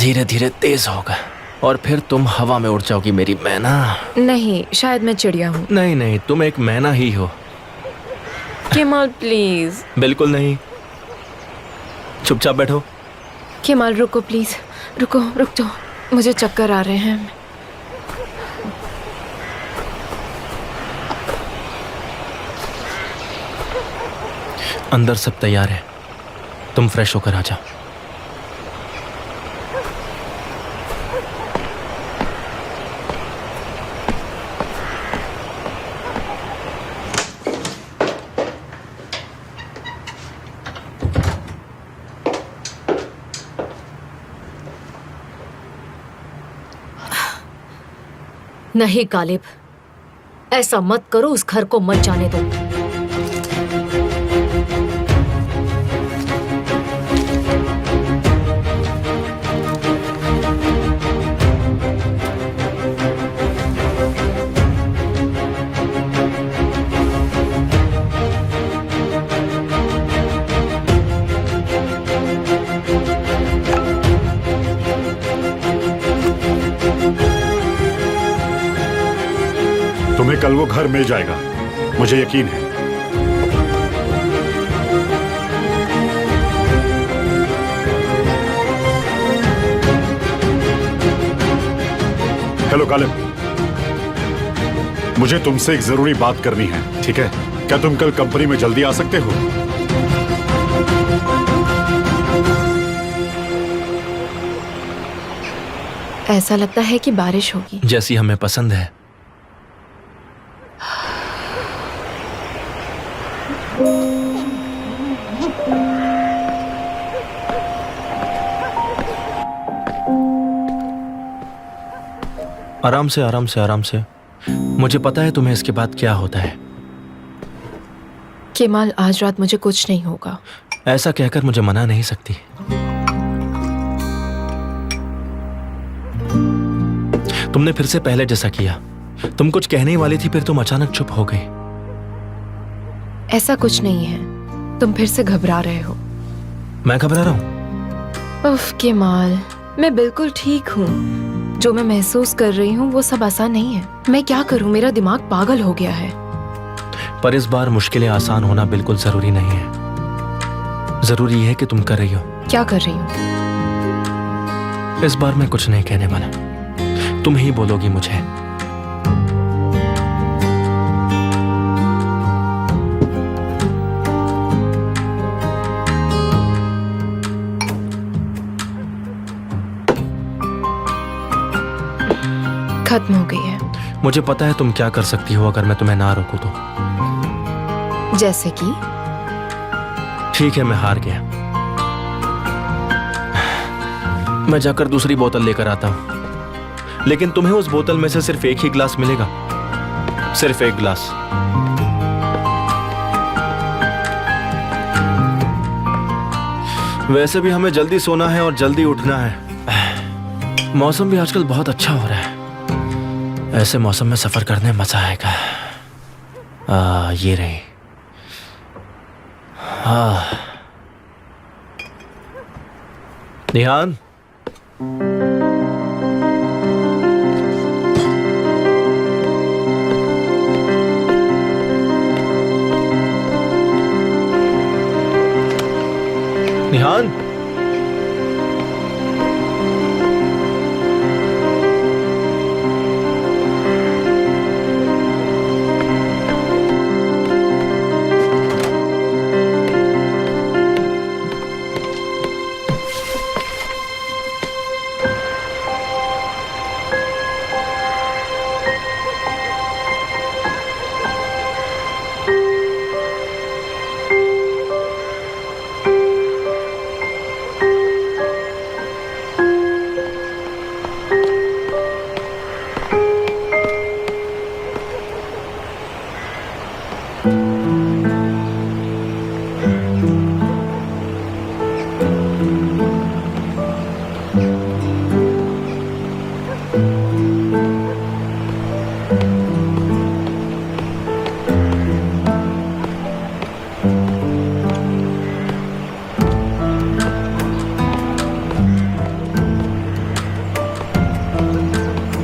धीरे धीरे तेज होगा और फिर तुम हवा में उड़ जाओगी मेरी मैना। नहीं, शायद मैं चिड़िया हूँ। नहीं नहीं, तुम एक मैना ही हो। Kemal please. बिल्कुल नहीं, चुपचाप बैठो। केमाल रुको प्लीज, रुको, रुक जाओ, मुझे चक्कर आ रहे हैं। अंदर सब तैयार है, तुम फ्रेश होकर आ जाओ। नहीं गालिब, ऐसा मत करो, उस घर को मत जाने दो। तुम्हें कल वो घर मिल जाएगा, मुझे यकीन है। हेलो गालिब, मुझे तुमसे एक जरूरी बात करनी है, ठीक है? क्या तुम कल कंपनी में जल्दी आ सकते हो? ऐसा लगता है कि बारिश होगी। जैसी हमें पसंद है। आराम से, आराम से, आराम से। मुझे पता है तुम्हें इसके बाद क्या होता है। केमाल, आज रात मुझे कुछ नहीं होगा। ऐसा कहकर मुझे मना नहीं सकती। तुमने फिर से पहले जैसा किया। तुम कुछ कहने वाली थी, फिर तुम अचानक चुप हो गई। ऐसा कुछ नहीं है, तुम फिर से घबरा रहे हो। मैं घबरा रहा हूं? उफ केमाल, मैं बिल्कुल ठीक हूँ। जो मैं महसूस कर रही हूँ वो सब आसान नहीं है। मैं क्या करूँ, मेरा दिमाग पागल हो गया है। पर इस बार मुश्किलें आसान होना बिल्कुल जरूरी नहीं है। जरूरी है कि तुम कर रही हो। क्या कर रही हूँ? इस बार मैं कुछ नहीं कहने वाला, तुम ही बोलोगी मुझे। खत्म हो गई है। मुझे पता है तुम क्या कर सकती हो अगर मैं तुम्हें ना रोकूं तो। जैसे कि ठीक है, मैं हार गया। मैं जाकर दूसरी बोतल लेकर आता हूं, लेकिन तुम्हें उस बोतल में से सिर्फ एक ही गिलास मिलेगा, सिर्फ एक गिलास। वैसे भी हमें जल्दी सोना है और जल्दी उठना है। मौसम भी आजकल बहुत अच्छा हो रहा है। ऐसे मौसम में सफर करने में मजा आएगा। ये रही। निहान, निहान,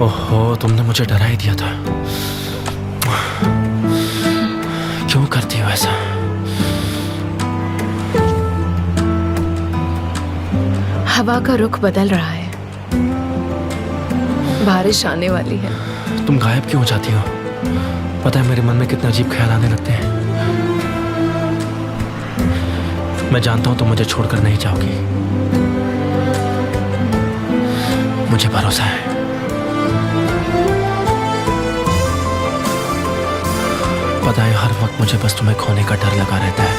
ओहो, तुमने मुझे डरा ही दिया था। क्यों करती हो ऐसा? हवा का रुख बदल रहा है, बारिश आने वाली है। तुम गायब क्यों हो जाती हो? पता है मेरे मन में कितने अजीब ख्याल आने लगते हैं। मैं जानता हूं तुम मुझे छोड़कर नहीं जाओगी, मुझे भरोसा है। पता है हर वक्त मुझे बस तुम्हें खोने का डर लगा रहता है।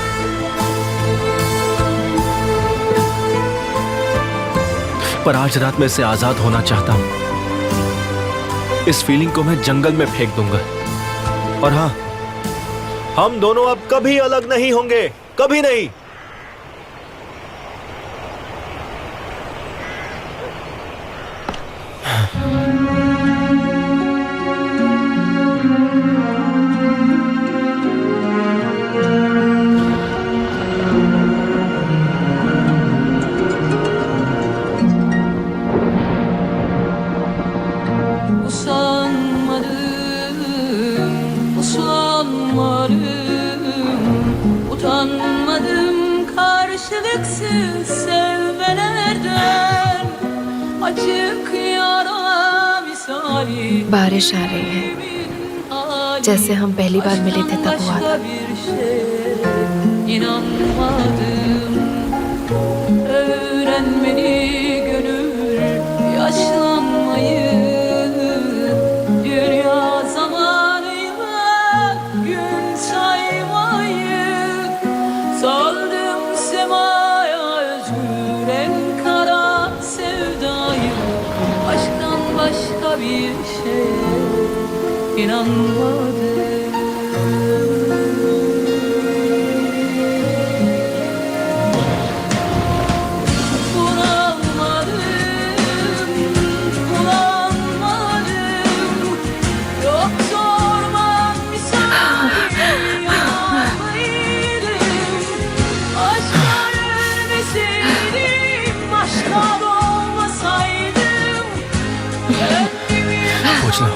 पर आज रात मैं इससे आजाद होना चाहता हूं। इस फीलिंग को मैं जंगल में फेंक दूंगा। और हाँ, हम दोनों अब कभी अलग नहीं होंगे, कभी नहीं। Utanmadım karşılıksız sevmelerden, açık yara misali. बारिश आ रही है, जैसे हम पहली बार मिले थे तब हुआ था। İnanmadım, öğrenmeli gönül yaşlanmayı. Dünya zamanıyla gün saymayı. Saldım semaya özgür en kara sevdayı. Aşktan başka bir şeye inanmadım. पूछ लो।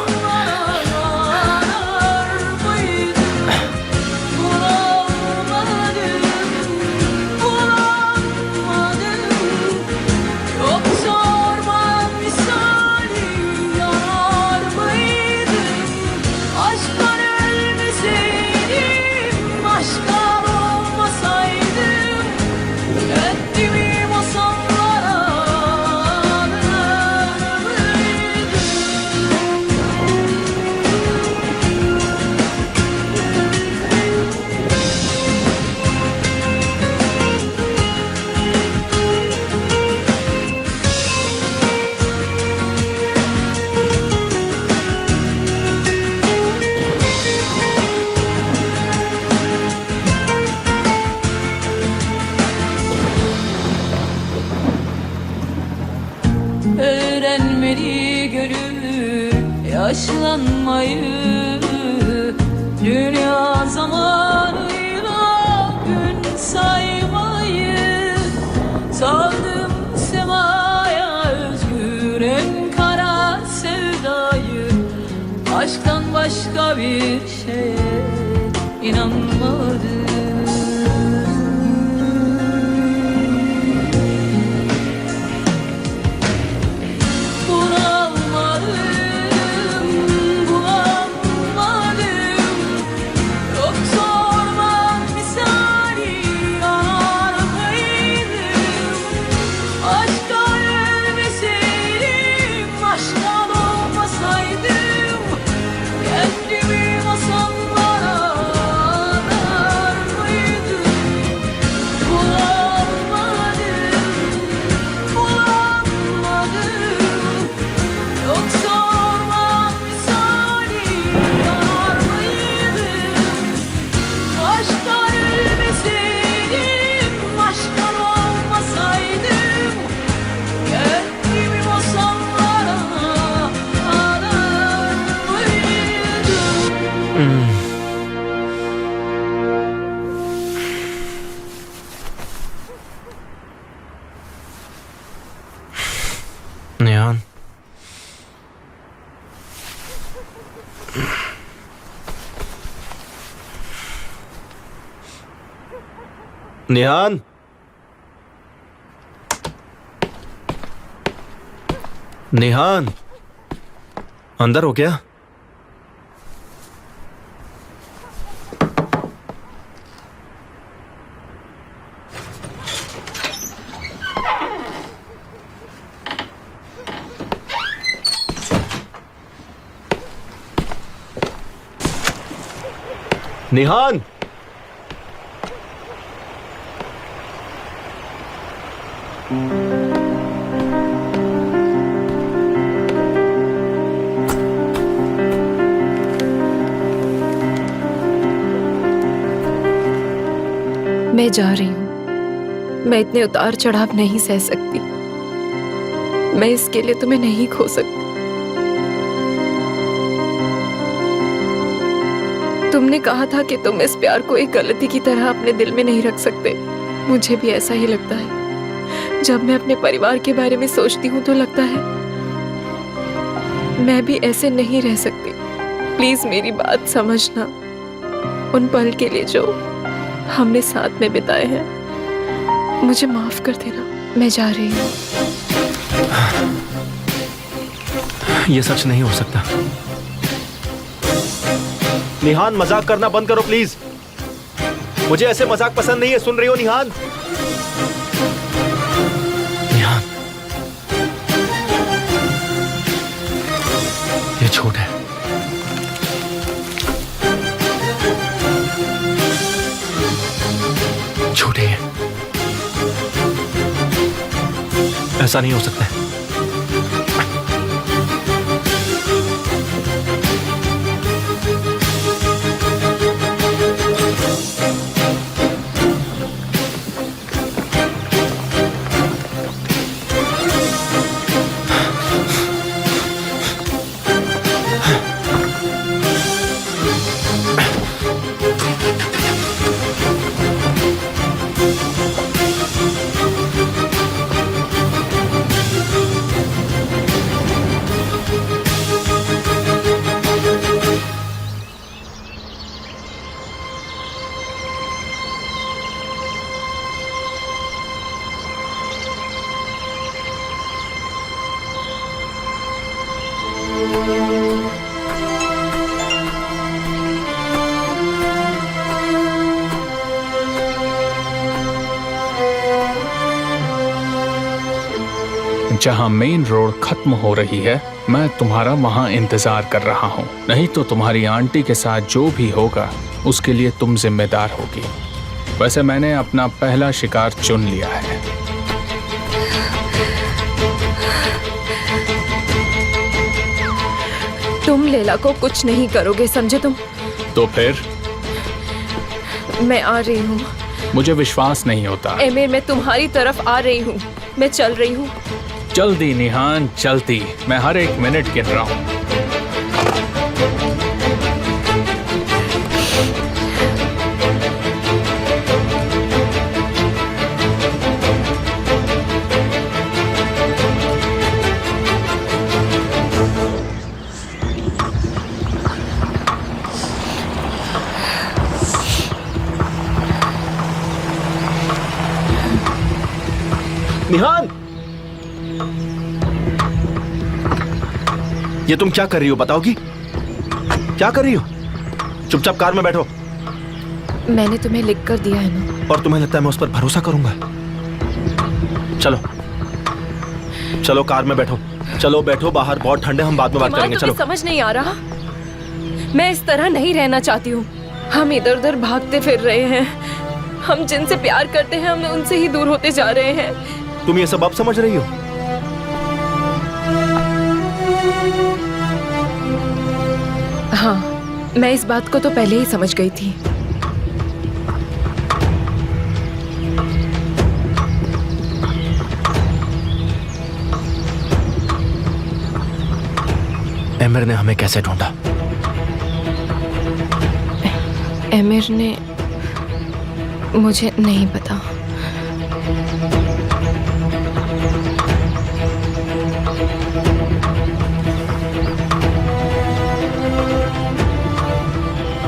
yaşlanmayı, dünya zamanıyla gün saymayı, saldım semaya özgür en kara sevdayı, aşktan başka bir şeye inanmadım. निहान, निहान, निहान, अंदर हो क्या? निहान, मैं जा रही हूँ। मैं इतने उतार चढ़ाव नहीं सह सकती। मैं इसके लिए तुम्हें नहीं खो सकती। तुमने कहा था कि तुम इस प्यार को एक गलती की तरह अपने दिल में नहीं रख सकते। मुझे भी ऐसा ही लगता है। जब मैं अपने परिवार के बारे में सोचती हूँ तो लगता है मैं भी ऐसे नहीं रह सकती। प्लीज मेरी बात समझना। उन पल के लिए जो हमने साथ में बिताए हैं, मुझे माफ कर देना। मैं जा रही हूँ। यह सच नहीं हो सकता। निहान, मजाक करना बंद करो प्लीज। मुझे ऐसे मजाक पसंद नहीं है। सुन रही हो निहान? निहान, ये झूठ है। झूठ है। ऐसा नहीं हो सकता है। जहां मेन रोड खत्म हो रही है, मैं तुम्हारा वहां इंतजार कर रहा हूं। नहीं तो तुम्हारी आंटी के साथ जो भी होगा उसके लिए तुम जिम्मेदार होगी। वैसे मैंने अपना पहला शिकार चुन लिया है। तुम लैला को कुछ नहीं करोगे, समझे तुम? तो फिर? मैं आ रही हूँ। मुझे विश्वास नहीं होता। एमिर, मैं तुम्हारी तरफ आ रही हूँ। मैं चल रही हूँ। जल्दी निहान, जल्दी। मैं हर एक मिनट गिन रहा हूँ। निहान, ये तुम क्या कर रही हो बताओगी? क्या कर रही हो? चुपचाप कार में बैठो। मैंने तुम्हें लिख कर दिया है ना। और तुम्हें लगता है मैं उस पर भरोसा करूंगा? चलो चलो कार में बैठो। चलो बैठो, बाहर बहुत ठंड है, हम बाद में बात करेंगे। चलो। समझ नहीं आ रहा, मैं इस तरह नहीं रहना चाहती हूँ। हम इधर उधर भागते फिर रहे हैं। हम जिनसे प्यार करते हैं हम उनसे ही दूर होते जा रहे हैं। तुम ये सब अब समझ रही हो? हाँ, मैं इस बात को तो पहले ही समझ गई थी। एमिर ने हमें कैसे ढूंढा? एमिर ने, मुझे नहीं पता।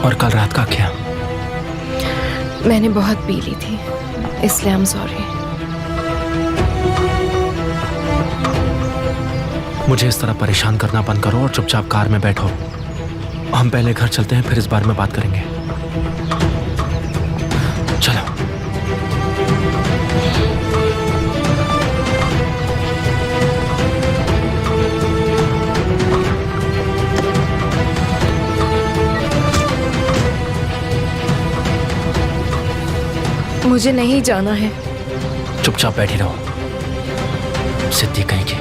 और कल रात का क्या? मैंने बहुत पी ली थी, इसलिए आई एम सॉरी। मुझे इस तरह परेशान करना बंद करो और चुपचाप कार में बैठो। हम पहले घर चलते हैं, फिर इस बारे में बात करेंगे। चलो। मुझे नहीं जाना है। चुपचाप बैठी रहो, सिद्धि कहीं की।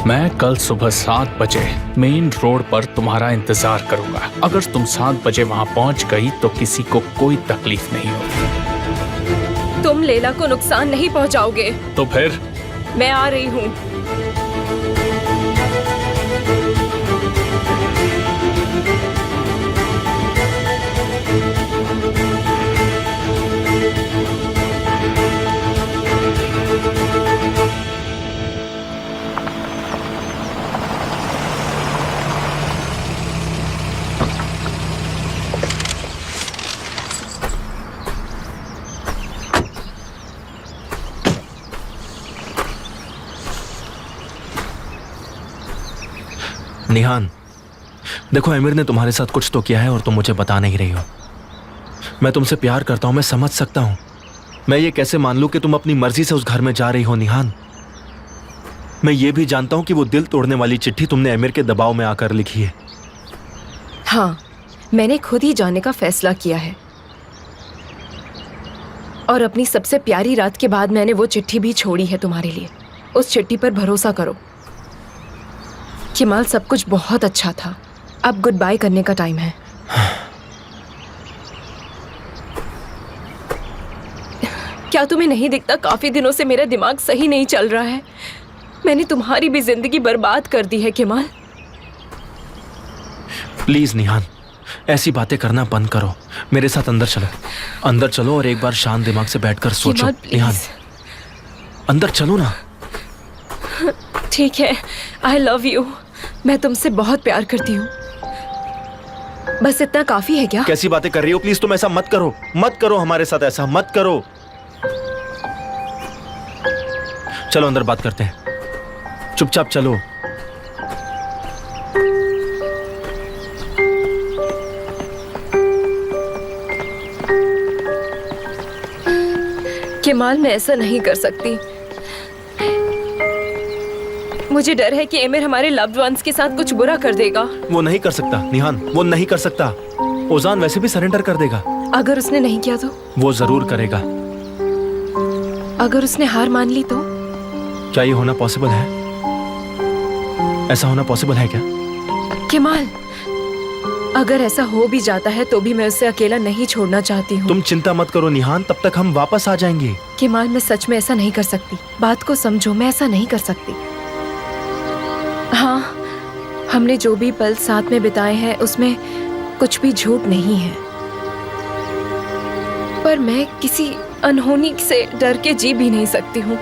मैं कल सुबह 7 बजे मेन रोड पर तुम्हारा इंतजार करूंगा। अगर तुम 7 बजे वहां पहुंच गई तो किसी को कोई तकलीफ नहीं होगी। तुम लेला को नुकसान नहीं पहुंचाओगे। तो फिर? मैं आ रही हूँ। निहान, देखो अमीर ने तुम्हारे साथ कुछ तो किया है और तुम मुझे बता नहीं रही हो। मैं तुमसे प्यार करता हूं, मैं समझ सकता हूं। मैं ये कैसे मान लूं कि तुम अपनी मर्जी से उस घर में जा रही हो निहान? मैं ये भी जानता हूं कि वो दिल तोड़ने वाली चिट्ठी तुमने अमीर के दबाव में आकर लिखी है। हाँ, मैंने खुद ही जाने का फैसला किया है। और अपनी सबसे प्यारी रात के बाद मैंने वो चिट्ठी भी छोड़ी है तुम्हारे लिए। उस चिट्ठी पर भरोसा करो। किमाल, सब कुछ बहुत अच्छा था। अब गुड बाय करने का टाइम है। क्या तुम्हें नहीं दिखता काफी दिनों से मेरा दिमाग सही नहीं चल रहा है? मैंने तुम्हारी भी जिंदगी बर्बाद कर दी है किमाल। प्लीज निहान, ऐसी बातें करना बंद करो। मेरे साथ अंदर चलो। अंदर चलो और एक बार शांत दिमाग से बैठकर सोचो। निहान, अंदर चलो ना। ठीक है, आई लव यू। मैं तुमसे बहुत प्यार करती हूँ। बस इतना काफी है क्या? कैसी बातें कर रही हो? प्लीज तुम ऐसा मत करो। मत करो हमारे साथ, ऐसा मत करो। चलो अंदर बात करते हैं। चुपचाप चलो। किमाल, मैं ऐसा नहीं कर सकती। मुझे डर है कि एमिर हमारे लव्ड वंस के साथ कुछ बुरा कर देगा। वो नहीं कर सकता निहान, वो नहीं कर सकता। ओजान वैसे भी सरेंडर कर देगा। अगर उसने नहीं किया तो? वो जरूर करेगा। अगर उसने हार मान ली तो? क्या ये होना पॉसिबल है? ऐसा होना पॉसिबल है क्या? किमाल, अगर ऐसा हो भी जाता है तो भी मैं उसे अकेला नहीं छोड़ना चाहती हूँ। तुम चिंता मत करो निहान, तब तक हम वापस आ जाएंगे। केमाल, मैं सच में ऐसा नहीं कर सकती। बात को समझो, मैं ऐसा नहीं कर सकती। हाँ, हमने जो भी पल साथ में बिताए हैं उसमें कुछ भी झूठ नहीं है, पर मैं किसी अनहोनी से डर के जी भी नहीं सकती हूँ।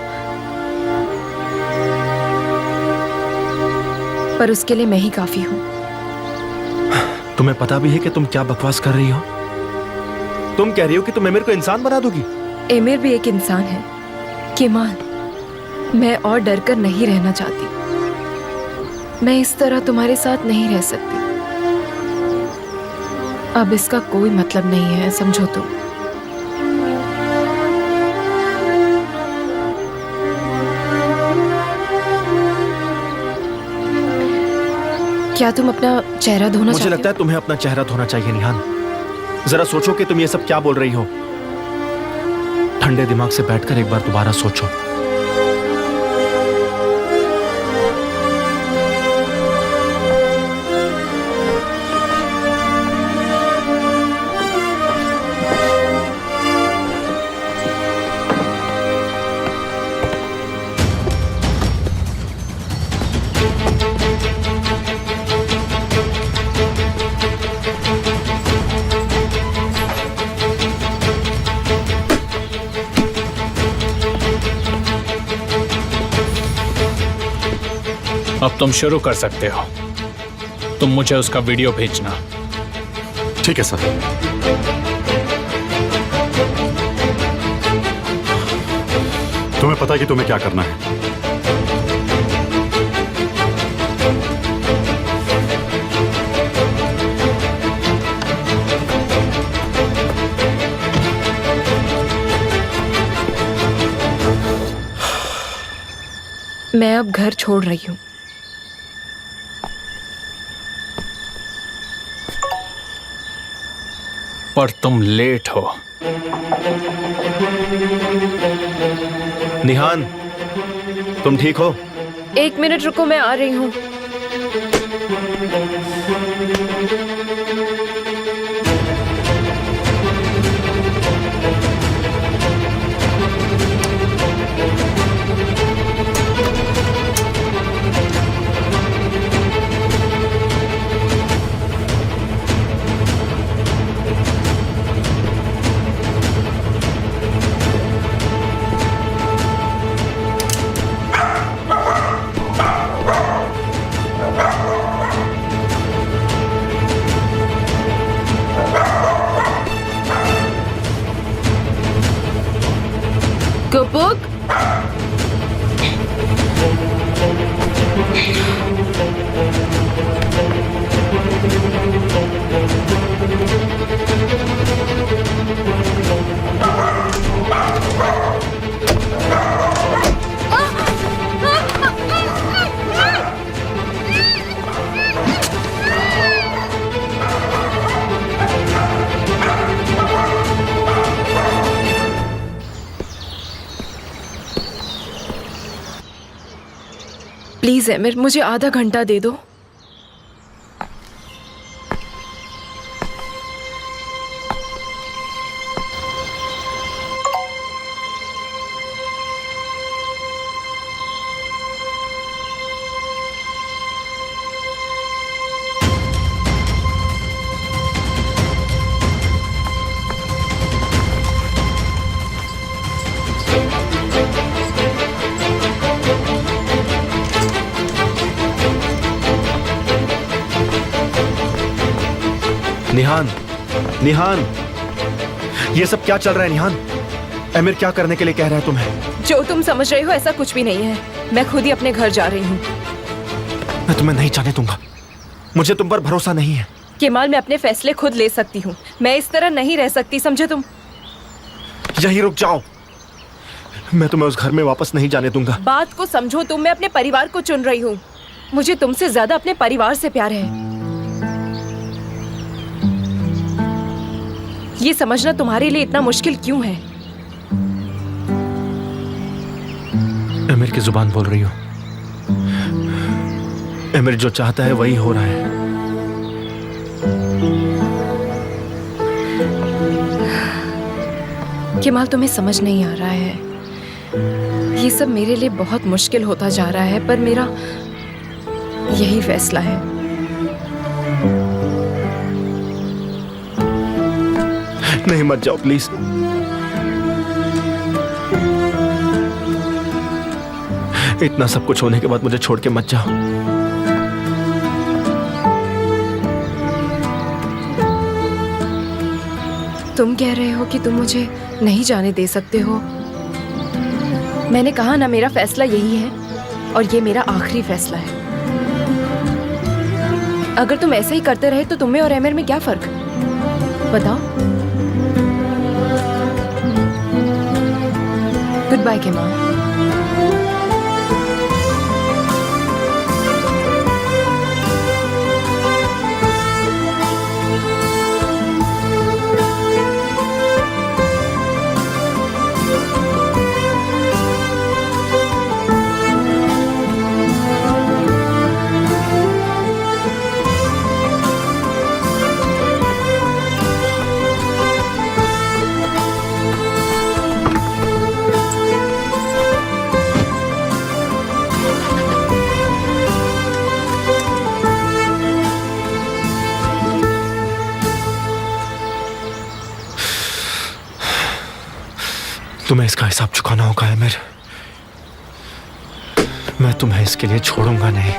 पर उसके लिए मैं ही काफी हूँ। तुम्हें पता भी है कि तुम क्या बकवास कर रही हो? तुम कह रही हो कि तुम एमिर को इंसान बना दोगी? एमिर भी एक इंसान है केमाल। मैं और डर कर नहीं रहना चाहती। मैं इस तरह तुम्हारे साथ नहीं रह सकती। अब इसका कोई मतलब नहीं है, समझो तुम। क्या तुम अपना चेहरा धोना मुझे चाहते लगता है तुम्हें अपना चेहरा धोना चाहिए निहान। जरा सोचो कि तुम ये सब क्या बोल रही हो। ठंडे दिमाग से बैठकर एक बार दोबारा सोचो। अब तुम शुरू कर सकते हो। तुम मुझे उसका वीडियो भेजना। ठीक है सर। तुम्हें पता है कि तुम्हें क्या करना है। मैं अब घर छोड़ रही हूँ। पर तुम लेट हो। निहान, तुम ठीक हो? 1 मिनट रुको, मैं आ रही हूँ। कपूक, प्लीज एमिर, मुझे आधा घंटा दे दो। निहान, निहान, ये सब क्या चल रहा है निहान? एमिर क्या करने के लिए कह रहा है तुम्हें? जो तुम समझ रहे हो ऐसा कुछ भी नहीं है। मैं खुद ही अपने घर जा रही हूँ। मैं तुम्हें नहीं जाने दूंगा। मुझे तुम पर भरोसा नहीं है। केमाल, मैं अपने फैसले खुद ले सकती हूँ। मैं इस तरह नहीं रह सकती, समझे तुम? यहीं रुक जाओ। मैं तुम्हें उस घर में वापस नहीं जाने दूंगा। बात को समझो तुम। मैं अपने परिवार को चुन रही हूँ। मुझे तुमसे ज्यादा अपने परिवार से प्यार है। ये समझना तुम्हारे लिए इतना मुश्किल क्यों है? एमिर की जुबान बोल रही हो। एमिर जो चाहता है वही हो रहा है। केमाल, तुम्हें समझ नहीं आ रहा है, ये सब मेरे लिए बहुत मुश्किल होता जा रहा है, पर मेरा यही फैसला है। नहीं, मत जाओ प्लीज। इतना सब कुछ होने के बाद मुझे छोड़ के मत जाओ। तुम कह रहे हो कि तुम मुझे नहीं जाने दे सकते हो। मैंने कहा ना, मेरा फैसला यही है और ये मेरा आखिरी फैसला है। अगर तुम ऐसे ही करते रहे तो तुम्हें और एमिर में क्या फर्क, बताओ? Goodbye Kemal. तुम्हें इसका हिसाब चुकाना होगा एमिर। मैं तुम्हें इसके लिए छोड़ूंगा नहीं।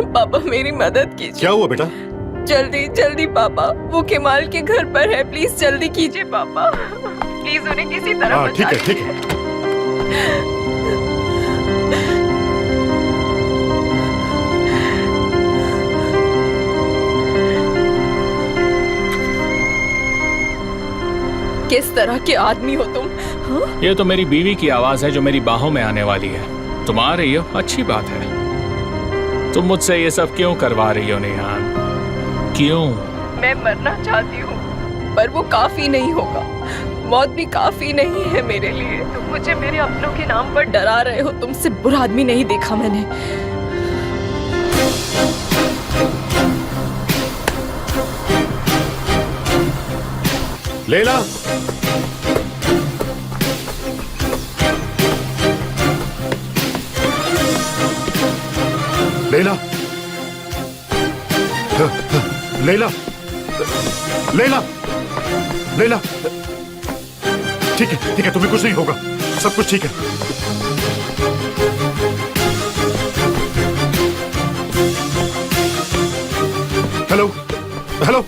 पापा, मेरी मदद कीजिए। क्या हुआ बेटा? जल्दी जल्दी पापा, वो केमाल के घर पर है, प्लीज जल्दी कीजिए पापा। प्लीज उन्हें किसी तरह हाँ, ठीक बचा है ठीक है। किस तरह के आदमी हो तुम? हाँ? ये तो मेरी बीवी की आवाज है जो मेरी बाहों में आने वाली है। तुम आ रही हो, अच्छी बात है। तुम मुझसे ये सब क्यों करवा रही हो निहान? क्यों? मैं मरना चाहती हूँ, पर वो काफी नहीं होगा। मौत भी काफी नहीं है मेरे लिए। तुम मुझे मेरे अपनों के नाम पर डरा रहे हो। तुमसे बुरा आदमी नहीं देखा मैंने। लेला, लेला, लेला, लेला, लेला, ठीक है, तुम्हें कुछ नहीं होगा, सब कुछ ठीक है। हेलो, हेलो,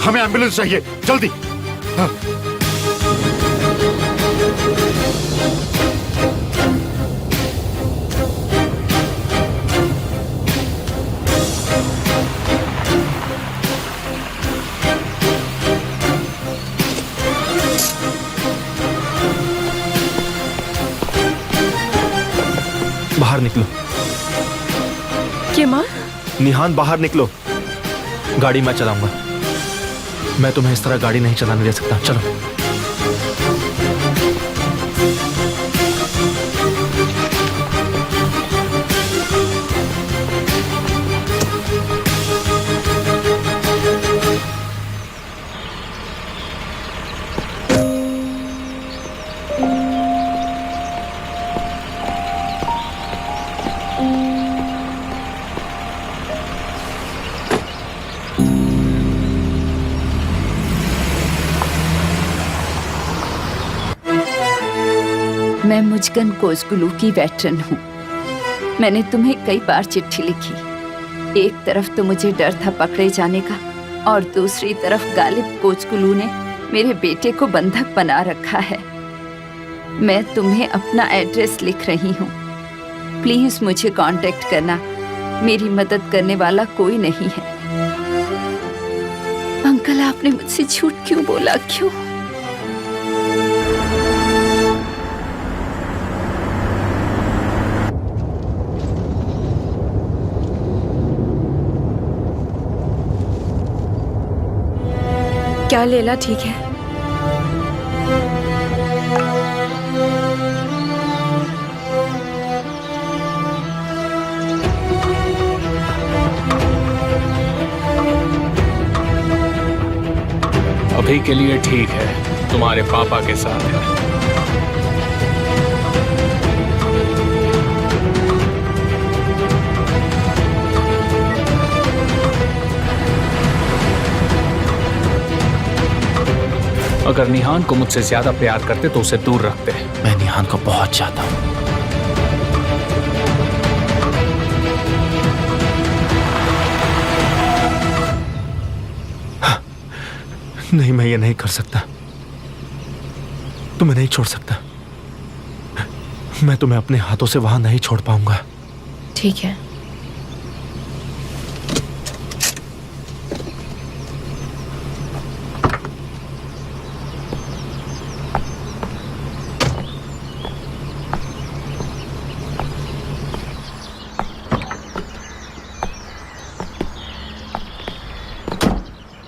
हमें एम्बुलेंस चाहिए, जल्दी। हाँ। बाहर निकलो। केमाल? निहान, बाहर निकलो। गाड़ी मैं चलाऊंगा। मैं तुम्हें इस तरह गाड़ी नहीं चलाने दे सकता। चलो। मैं मुजगन कोसगुलू की वेटरन हूँ। मैंने तुम्हें कई बार चिट्ठी लिखी। एक तरफ तो मुझे डर था पकड़े जाने का और दूसरी तरफ गालिब कोसगुलू ने मेरे बेटे को बंधक बना रखा है। मैं तुम्हें अपना एड्रेस लिख रही हूँ। प्लीज मुझे कांटेक्ट करना। मेरी मदद करने वाला कोई नहीं है। अंकल, आपने मुझसे झूठ क्यों बोला? क्यों? क्या लैला ठीक है? अभी के लिए ठीक है, तुम्हारे पापा के साथ है। अगर निहान को मुझसे ज्यादा प्यार करते तो उसे दूर रखते। मैं निहान को बहुत चाहता हूँ। नहीं, मैं ये नहीं कर सकता। तुम्हें नहीं छोड़ सकता। मैं तुम्हें अपने हाथों से वहां नहीं छोड़ पाऊंगा। ठीक है।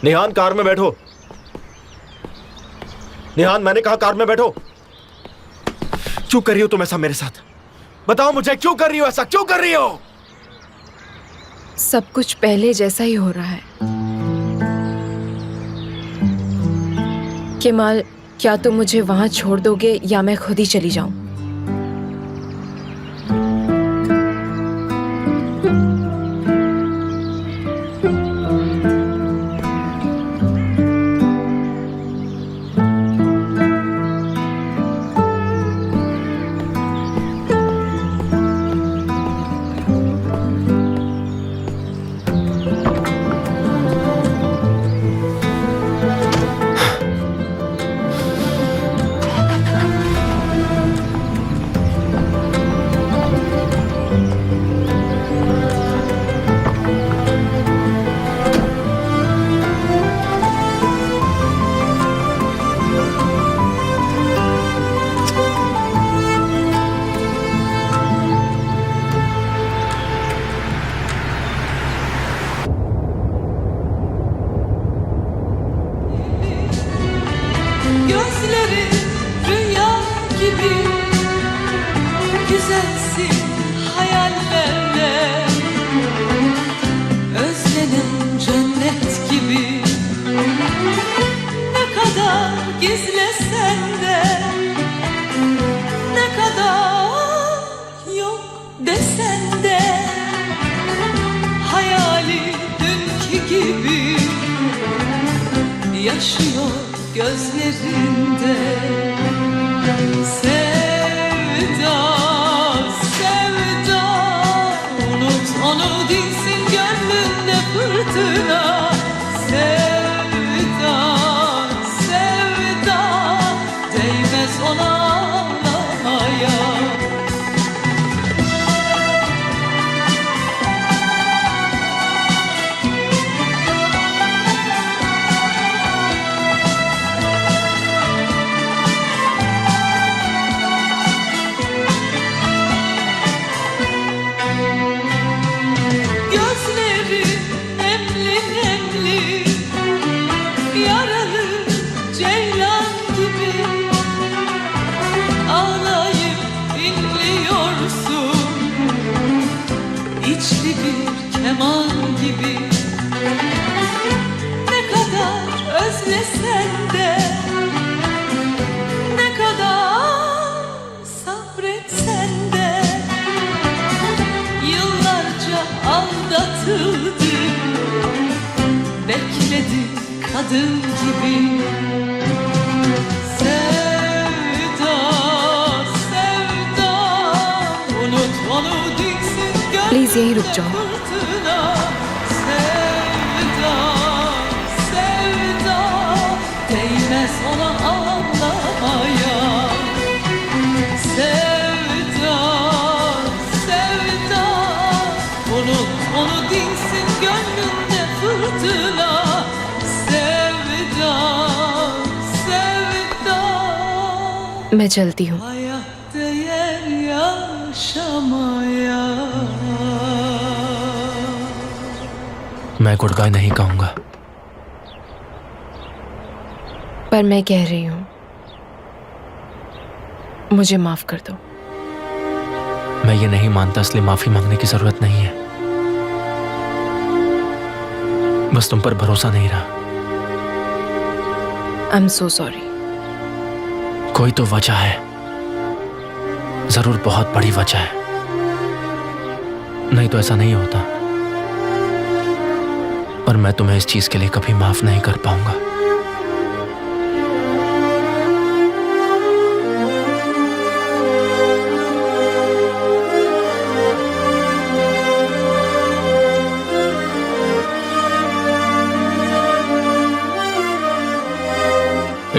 निहान, कार में बैठो। निहान, मैंने कहा कार में बैठो। क्यों कर रही हो तुम ऐसा मेरे साथ? बताओ मुझे, क्यों कर रही हो ऐसा? क्यों कर रही हो? सब कुछ पहले जैसा ही हो रहा है। केमाल, क्या तुम मुझे वहां छोड़ दोगे या मैं खुद ही चली जाऊं? Gözlerin rüya gibi güzelsin hayallerle, özlenen cennet gibi. Ne kadar gizlesen de, ne kadar yok desen de, hayali dünkü gibi yaşıyor gözlerinde. Sevda, sevda, unut onu, dinsin gönlünde fırtına. Sevda, sevda, değmez ona ağlamaya. İçli bir keman gibi. Ne kadar özlesen de, ne kadar sabretsen de, yıllarca aldatıldı, bekledi kadın gibi. Sevda, sevda, यहीं रुक जाओ। fırtına sevda, sevda değmez ona anlamaya. Sevda, sevda unut onu dinsin gönlünde fırtına. Sevda, sevda मैं चलती हूँ। hayat değer yaşamaya. मैं good bye नहीं कहूंगा, पर मैं कह रही हूँ, मुझे माफ कर दो। मैं ये नहीं मानता, इसलिए माफी मांगने की जरूरत नहीं है। बस तुम पर भरोसा नहीं रहा। I am so sorry. कोई तो वजह है, जरूर बहुत बड़ी वजह है, नहीं तो ऐसा नहीं होता। पर मैं तुम्हें इस चीज के लिए कभी माफ नहीं कर पाऊंगा।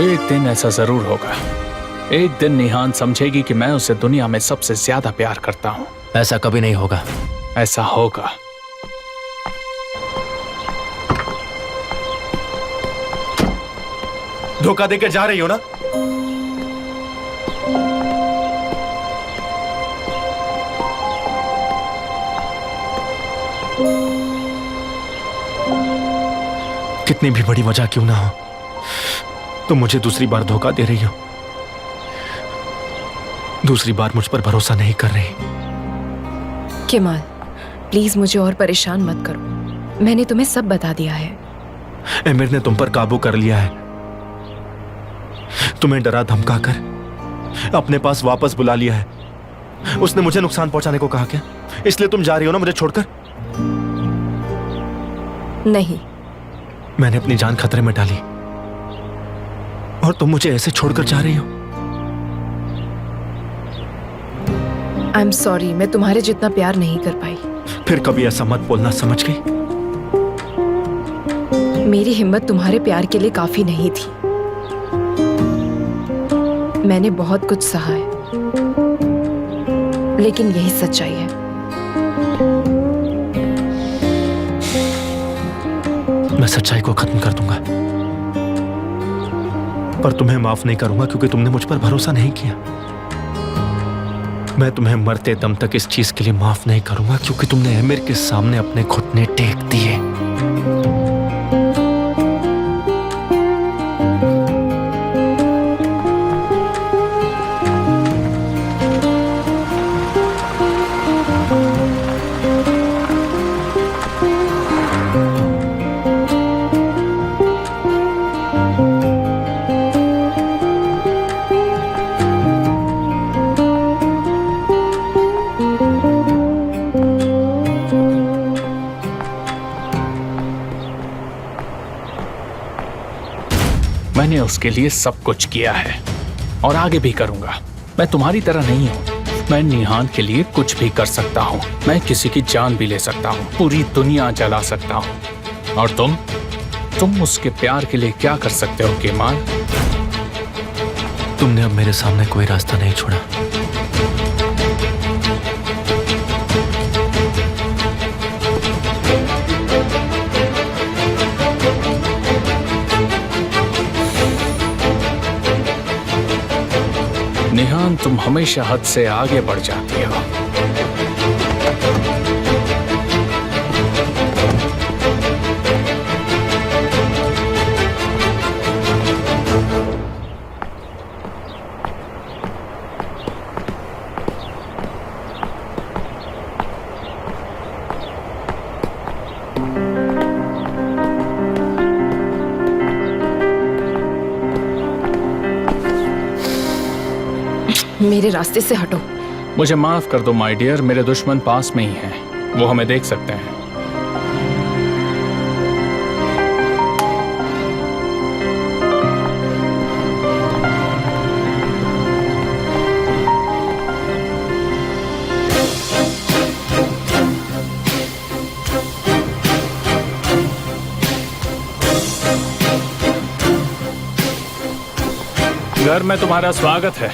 एक दिन ऐसा जरूर होगा। एक दिन निहान समझेगी कि मैं उसे दुनिया में सबसे ज्यादा प्यार करता हूँ। ऐसा कभी नहीं होगा। ऐसा होगा। धोखा देके जा रही हो ना? कितनी भी बड़ी वजह क्यों ना हो, तुम मुझे दूसरी बार धोखा दे रही हो। दूसरी बार मुझ पर भरोसा नहीं कर रही। केमाल, प्लीज मुझे और परेशान मत करो। मैंने तुम्हें सब बता दिया है। एमिर ने तुम पर काबू कर लिया है, तुम्हें डरा धमका कर अपने पास वापस बुला लिया है। उसने मुझे नुकसान पहुंचाने को कहा क्या? इसलिए तुम जा रही हो ना मुझे छोड़कर? नहीं, मैंने अपनी जान खतरे में डाली और तुम मुझे ऐसे छोड़कर जा रही हो? आई एम सॉरी, मैं तुम्हारे जितना प्यार नहीं कर पाई। फिर कभी ऐसा मत बोलना, समझ गई? मेरी हिम्मत तुम्हारे प्यार के लिए काफी नहीं थी। मैंने बहुत कुछ सहा है, लेकिन यही सच्चाई है। मैं सच्चाई को खत्म कर दूंगा, पर तुम्हें माफ नहीं करूंगा क्योंकि तुमने मुझ पर भरोसा नहीं किया। मैं तुम्हें मरते दम तक इस चीज के लिए माफ नहीं करूंगा क्योंकि तुमने एमिर के सामने अपने घुटने टेक दिए। मैंने उसके लिए सब कुछ किया है और आगे भी करूंगा। मैं तुम्हारी तरह नहीं हूं। मैं निहान के लिए कुछ भी कर सकता हूं। मैं किसी की जान भी ले सकता हूं, पूरी दुनिया जला सकता हूं। और तुम उसके प्यार के लिए क्या कर सकते हो केमाल? तुमने अब मेरे सामने कोई रास्ता नहीं छोड़ा। निहान, तुम हमेशा हद से आगे बढ़ जाती हो। मेरे रास्ते से हटो। मुझे माफ कर दो माय डियर, मेरे दुश्मन पास में ही हैं। वो हमें देख सकते हैं। घर में तुम्हारा स्वागत है।